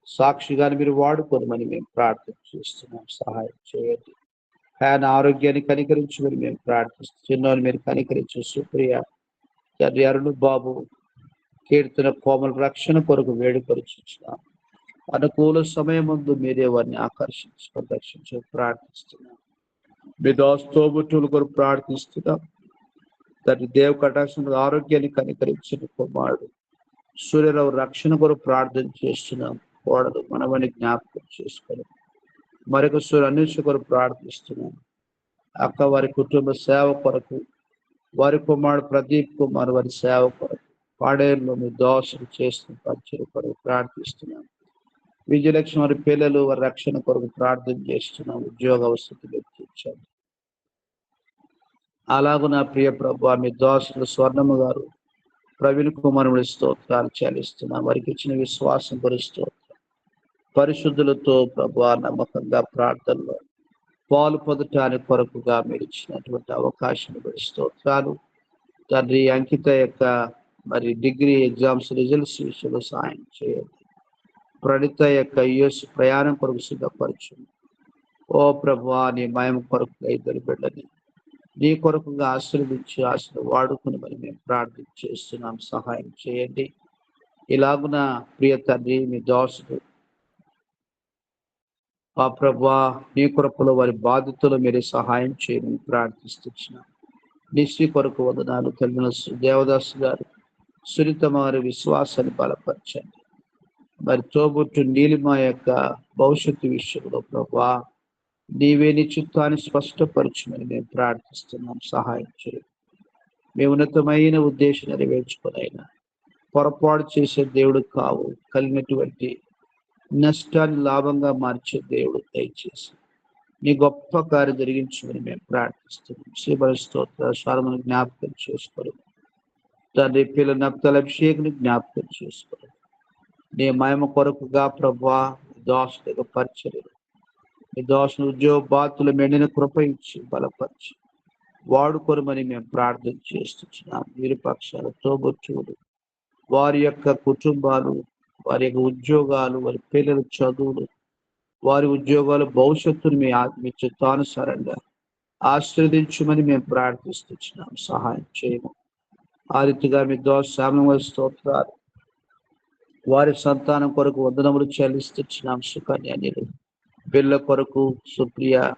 సాక్షిగాని మీరు వాడుకోమని మేము ప్రార్థన చేస్తున్నాం, సహాయం చేయండి. ఆయన ఆరోగ్యాన్ని కనికరించమని మేము ప్రార్థిస్తున్నాం. చిన్నోని మీరు కనికరించు. సుప్రియ తండ్రి, అరుణ్ బాబు, కీర్తన కోమల రక్షణ కొరకు వేడుకొరుచున్నాం. అనుకూల సమయం ముందు మీరే వారిని దర్శించి ప్రార్థిస్తున్నాం. మీ దాస్తోబుట్టులు కొరకు ప్రార్థిస్తున్నాం. తండ్రి దేవ కటాక్షణ ఆరోగ్యాన్ని కనికరించిన కుమారుడు సూర్యరావు రక్షణ కొరకు ప్రార్థన చేస్తున్నాం. కోడలు మనవని జ్ఞాపకం చేసుకొని మరొక సూర్య అన్వేషణ కొరకు ప్రార్థిస్తున్నాం. అక్క వారి కుటుంబ సేవ కొరకు, వారి కుమారుడు ప్రదీప్ కుమార్ వారి సేవ కొరకు, పాడేరులో మీ దోషలు చేస్తున్న పరిచయం కొరకు ప్రార్థిస్తున్నాం. విజయలక్ష్మి వారి పిల్లలు వారి రక్షణ కొరకు ప్రార్థన చేస్తున్నాం. ఉద్యోగ అవసరం తెచ్చాం. అలాగూ నా ప్రియ ప్రభు మీ దోషులు స్వర్ణమ్మ గారు ప్రవీణ్ కుమారుడి స్తోత్రాలు చెల్లిస్తున్నాం. వారికి ఇచ్చిన విశ్వాసం గురిస్తూ పరిశుద్ధులతో ప్రభు నమ్మకంగా ప్రార్థనలో పాలు పొందటానికి కొరకుగా మీరు ఇచ్చినటువంటి అవకాశం గురి స్తోత్రాలు. తండ్రి అంకిత యొక్క మరి డిగ్రీ ఎగ్జామ్స్ రిజల్ట్స్ విషయంలో సాయం చేయండి. ప్రణిత యొక్క యుఎస్ ప్రయాణం కొరకు సిద్ధపరచు. ఓ ప్రభు నీ మయం కొరకు ఇద్దరు బిడ్డని నీ కొరకుగా ఆశీర్వదించి వాడుకుని మరి మేము ప్రార్థన చేస్తున్నాం. సహాయం చేయండి. ఇలాగున ప్రియ తండ్రి మీ దోషుడు ఆ ప్రభా నీ కొరకులో వారి బాధితులు మీరే సహాయం చేయమని ప్రార్థిస్తున్నాం. నిశ్రీ కొరకు వందనాలు. కలిగిన దేవదాసు గారు సునీతమ్మ వారి విశ్వాసాన్ని బలపరచండి. మరి తోబుట్టు నీలిమ యొక్క భవిష్యత్తు విషయంలో ప్రభా నీవే నీ చిత్తాన్ని స్పష్టపరచమని మేము ప్రార్థిస్తున్నాం. సహాయం చేయండి. మీ ఉన్నతమైన ఉద్దేశం నెరవేర్చుకునైనా పొరపాటు చేసే దేవుడు కావు. కలిగినటువంటి నష్టాన్ని లాభంగా మార్చే దేవుడు దయచేసి నీ గొప్ప కార్యం జరిగించమని మేము ప్రార్థిస్తున్నాం. శ్రీబల స్తోత్ర స్వరమును జ్ఞాపకం చేసుకోరు. తండ్రి పిల్లల నప్తల అభిషేకుని జ్ఞాపకం చేసుకోరు. నీ మహిమ కొరకుగా ప్రభా దోష పరిచర్యలు మీ దోషను ఉద్యోగ బాతుల మెండిన కృప ఇచ్చి బలపరిచి వాడుకోరమని మేము ప్రార్థన చేస్తున్నాం. వీరుపక్షాలు తోబుట్టువులు వారి యొక్క కుటుంబాలు, వారి యొక్క ఉద్యోగాలు, వారి పిల్లల చదువులు, వారి ఉద్యోగాలు భవిష్యత్తును మీ చిత్తానుసారంగా ఆశీర్వదించమని మేము ప్రార్థిస్తున్నాం. సహాయం చేయము. ఆ రీతిగా మీ దోష స్తోత్రాలు వారి సంతానం కొరకు వందనములు చెల్లిస్తున్నాం. సుకన్య నీరు పిల్లల కొరకు, సుప్రియ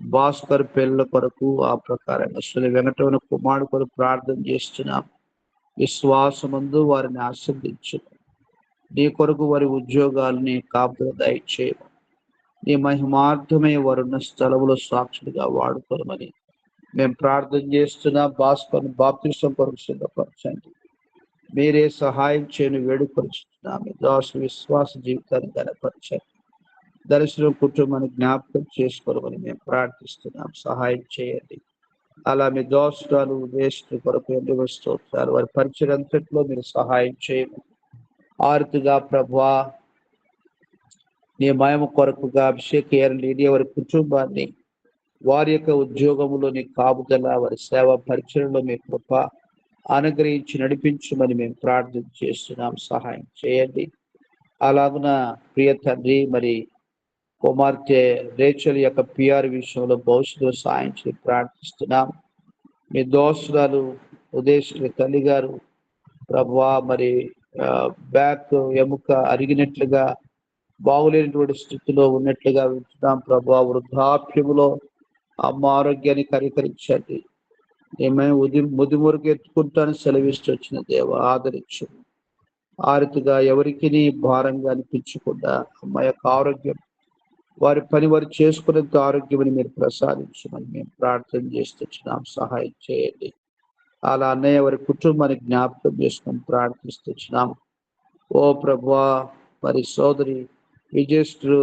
భాస్కర్ పిల్లల కొరకు ఆ ప్రకారంగా శ్రీ వెంకటరమణ కుమారుడు కొరకు ప్రార్థన చేస్తున్నాం. విశ్వాసమందు వారిని ఆశీర్వదించు. నీ కొరకు వారి ఉద్యోగాలని కాపుదల దయచేయము. నీ మహిమార్థమే వారున్న స్థలములో సాక్షులుగా వాడుకోమని మేము ప్రార్థన చేస్తున్నాం. భాస్కర్ బాప్తిసం కొరకు సిద్ధపరచండి. మీరే సహాయం చేయని వేడుకొచ్చుతున్నాం. దాసు విశ్వాస జీవితాన్ని గణపరచండి. దర్శనం కుటుంబాన్ని జ్ఞాపకం చేసుకోవాలని మేము ప్రార్థిస్తున్నాం. సహాయం చేయండి. అలా మీ దోషాలు దేశ కొరకు ఎందుకు స్తోత్రాలు వారి పరిచయం అంతట్లో మీరు సహాయం చేయము. ఆరుతుగా ప్రభా నీ మహిమ కొరకుగా అభిషేక్ ఏర్లేని వారి కుటుంబాన్ని వారి యొక్క ఉద్యోగంలో నీ కాపుదల, వారి సేవ పరిచయంలో మీ కృప అనుగ్రహించి నడిపించమని మేము ప్రార్థన చేస్తున్నాం. సహాయం చేయండి. అలాగున ప్రియ తండ్రి మరి కుమార్తె రేచల్ యొక్క పిఆర్ విషయంలో భవిష్యత్తులో సాయం చేసి ప్రార్థిస్తున్నాం. మీ దోషురాలు ఉదేశుల తల్లి గారు ప్రభువా మరి బ్యాక్ ఎముక అరిగినట్లుగా బాగులేనటువంటి స్థితిలో ఉన్నట్లుగా వింటున్నాం. ప్రభువా వృద్ధాప్యములో అమ్మ ఆరోగ్యాన్ని కరికరించండి. ఏమైనా ముదిమురుగు ఎత్తుకుంటాను సెలవిస్తూ వచ్చిన దేవ ఆదరించు. ఆ రీతిగా ఎవరికి నీ భారంగా అనిపించకుండా అమ్మ యొక్క ఆరోగ్యం వారి పని వారు చేసుకునేంత ఆరోగ్యమని మీరు ప్రసాదించమని మేము ప్రార్థన చేస్తున్నాం. సహాయం చేయండి. అలా అన్నయ్య వారి కుటుంబాన్ని జ్ఞాపకం చేసుకొని ప్రార్థిస్తున్నాం. ఓ ప్రభువా మరి సోదరి విజయశ్రీ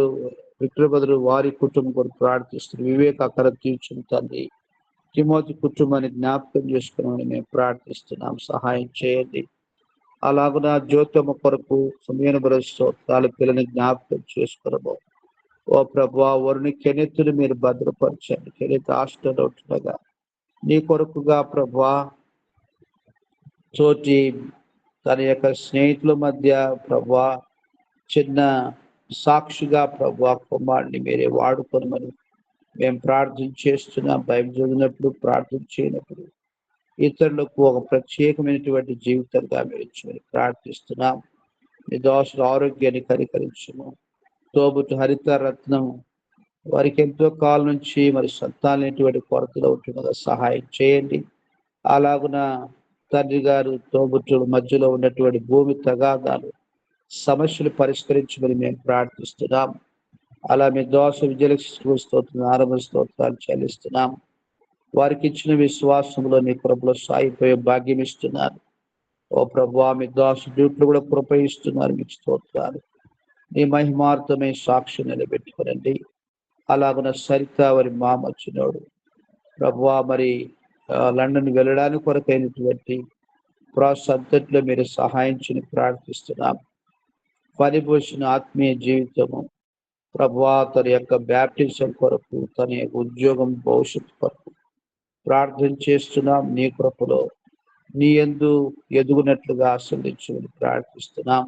విక్రమదులు వారి కుటుంబం కొరకు ప్రార్థిస్తున్నారు. వివేక అక్కడ తీర్చుని తండ్రి తిమోతి కుటుంబాన్ని జ్ఞాపకం చేసుకోమని మేము ప్రార్థిస్తున్నాం. సహాయం చేయండి. అలాగున జ్యోతమ్మ కొరకు సమయన స్తోత్రాలు పిల్లని జ్ఞాపకం చేసుకోవడం. ఓ ప్రభువా వరుని కెనెత్తుని మీరు భద్రపరచండి. కెనెత్ హాస్టల్లో ఉంటుండగా నీ కొరకుగా ప్రభువా తోటి తన యొక్క స్నేహితుల మధ్య ప్రభువా చిన్న సాక్షిగా ప్రభువా కుమారుని మీరే వాడుకోమని మేము ప్రార్థన చేస్తున్నాం. బైబిల్ చదివినప్పుడు ప్రార్థన చేయనప్పుడు ఇతరులకు ఒక ప్రత్యేకమైనటువంటి జీవితంగా మీరు ఇచ్చమని ప్రార్థిస్తున్నాం. మీ దాసుల ఆరోగ్యాన్ని కనికరించుము. తోబుట్టు హరిత రత్నం వారికి ఎంతో కాలం నుంచి మరి సంతానటువంటి కొరతలో ఉంటుండగా సహాయం చేయండి. అలాగున తండ్రి గారు తోబుట్టుల మధ్యలో ఉన్నటువంటి భూమి తగాదాలు సమస్యలు పరిష్కరించమని మేము ప్రార్థిస్తున్నాం. అలా మీ దోష విజయలక్ష్మి స్తోత్రం ఆరంభ స్తోత్రాలు చెల్లిస్తున్నాం. వారికి ఇచ్చిన విశ్వాసంలో నీ కృపలో సాగిపోయే భాగ్యం ఇస్తున్నారు. ఓ ప్రభువా, మీ దోష డ్యూట్లు కూడా కృప ఇస్తున్నారు. మీకు స్తోత్రాలు. నీ మహిమార్థమే సాక్షి నిలబెట్టుకునండి. అలాగున సరిత వారి మామ వచ్చినోడు ప్రభువా మరి లండన్ వెళ్ళడానికి కొరకైనటువంటి ప్రాసెస్ అంతట్లో మీరు సహాయించుని ప్రార్థిస్తున్నాం. ఫలిభూషణ ఆత్మీయ జీవితము ప్రభువా తన యొక్క బ్యాప్టిజం కొరకు, తన యొక్క ఉద్యోగం భవిష్యత్తు కొరకు ప్రార్థన చేస్తున్నాం. నీ కృపలో నీ యందు ఎదుగునట్లుగా ఆశీర్వదించమని ప్రార్థిస్తున్నాం.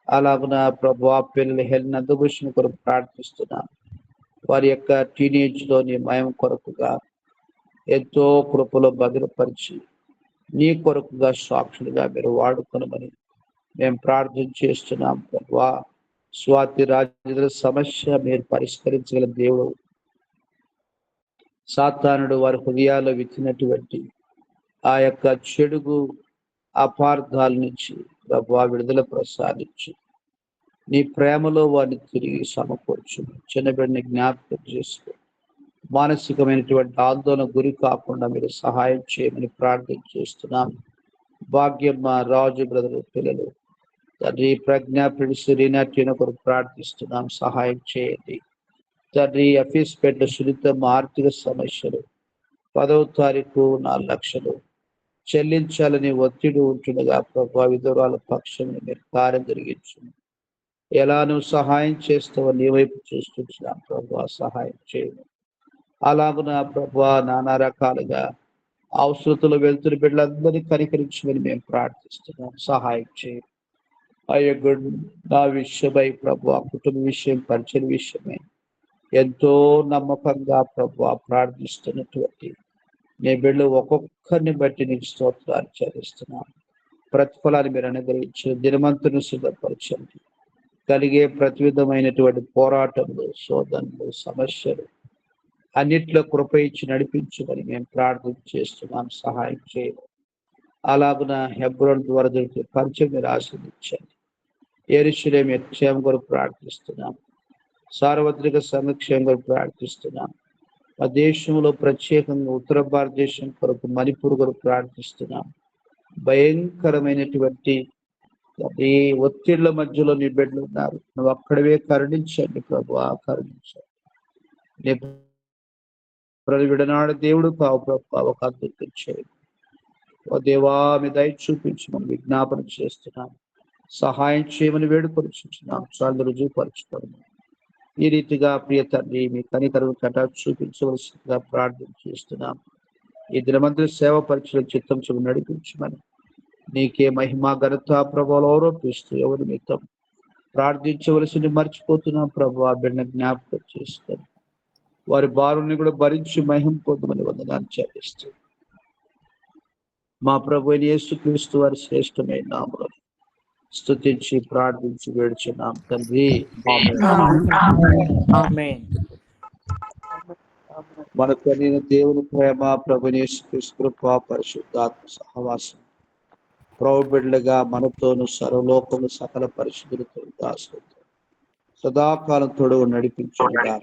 అలాగున ప్రభువా పిల్లల హెల్త్ నందభూషణ కొరకు ప్రార్థిస్తున్నాం. వారి యొక్క టీనేజ్ లో నీ మయం కొరకుగా ఎంతో కృపలో భద్రపరిచి నీ కొరకుగా సాక్షులుగా మీరు వాడుకొనమని మేము ప్రార్థన చేస్తున్నాం. ప్రభువా స్వాతి రాజుల సమస్య మీరు పరిష్కరించగల దేవుడు. సాతానుడు వారి హృదయాల్లో విత్తినటువంటి ఆ యొక్క చెడుగు అపార్థాల నుంచి ప్రభువా విడుదల ప్రసాదించి నీ ప్రేమలో వారిని తిరిగి సమకూర్చు. చిన్నబిడ్డని జ్ఞాపకం చేసుకో. మానసికమైనటువంటి ఆందోళన గురి కాకుండా మీరు సహాయం చేయమని ప్రార్థన చేస్తున్నాం. భాగ్యమ్మ, రాజు బ్రదరు పిల్లలు తండ్రి ప్రజ్ఞ పిడిసి రీనాట్యన కొరకు ప్రార్థిస్తున్నాం. సహాయం చేయండి తండ్రి. అఫీస్ పెట్ట సున్నితమ్మ ఆర్థిక సమస్యలు 10వ తారీఖు 4 లక్షలు చెల్లించాలని ఒత్తిడి ఉంటుండగా ప్రభావ విధురాల పక్షం మీరు కార్యం జరిగించు. ఎలా నువ్వు సహాయం చేస్తావో నీ వైపు చూస్తున్నాం ప్రభా, సహాయం చేయము. అలాగున ప్రభా నానా రకాలుగా అవసరతలు వెళ్తున్న బిడ్డలందరినీ కనికరించమని మేము ప్రార్థిస్తున్నాం. సహాయం చేయం. అయ్యో నా విషయమై ప్రభా, కుటుంబ విషయం, పరిచయ విషయమై ఎంతో నమ్మకంగా ప్రభా ప్రార్థిస్తున్నటువంటి నీ బిడ్డలు ఒక్కొక్కరిని బట్టి నీకు స్తోత్రాలు చెల్లిస్తున్నాను. ప్రతిఫలాన్ని మీరు అనుగ్రహించి దినమంతుని సిద్ధపరచండి. కలిగే ప్రతి విధమైనటువంటి పోరాటములు, శోధనలు, సమస్యలు అన్నిట్లో కృప ఇచ్చి నడిపించమని మేము ప్రార్థన చేస్తున్నాం. సహాయం చేయండి. అలాగున హెబ్రోన్ ద్వారా దొరికే పరిచయం మీరు ఆస్వాదించండి. యెరూషలేము క్షేమం కొరకు ప్రార్థిస్తున్నాం. సార్వత్రిక సమక్షేమం కొరకు ప్రార్థిస్తున్నాం. మా దేశంలో ప్రత్యేకంగా ఉత్తర భారతదేశం కొరకు మణిపూర్ కొరకు ప్రార్థిస్తున్నాం. భయంకరమైనటువంటి ఈ ఒత్తిళ్ల మధ్యలో నీ బిడ్డలు ఉన్నారు. నువ్వు అక్కడవే కరుణించండి ప్రభు, కరుణించండి. నీ విడనాడు దేవుడు కావు ప్రభు, ఒక అద్భుతం చేయండి. ఓ దేవా మీ దయ చూపించి మనం విజ్ఞాపన చేస్తున్నాం. సహాయం చేయమని వేడుకొనిచున్నాం. చాలా రుజువుపరచుకోండి. ఈ రీతిగా ప్రియ తండ్రి మీ కనికరం కటాక్ష చూపించవలసిందిగా ప్రార్థన చేస్తున్నాం. ఈ దినమంతా సేవ పరిచయం చిత్తం చూపు నడిపించమని నీకే మహిమ ఘనత ప్రభావాలు ఆరోపిస్తూ ఎవరి మిత్తం ప్రార్థించవలసింది మర్చిపోతున్నాం ప్రభు. ఆ బిడ్డ జ్ఞాపకం చేసుకొని వారి బారుని కూడా భరించి మహిమ పొందమని వందనాన్ని చెల్లిస్తూ మా ప్రభు యేసుక్రీస్తు వారి శ్రేష్టమైన నామములో స్తుతించి ప్రార్థించి వేడుచున్నాం తండ్రి. మన కలిగిన దేవుని ప్రేమ, ప్రభు యేసుక్రీస్తు కృప, పరిశుద్ధాత్మ సహవాసం ప్రభు బిడ్డలుగా మనతోను సర్వలోకము సకల పరిశుద్ధులతో దాసులతో సదాకాలం తోడు నడిపించుగా.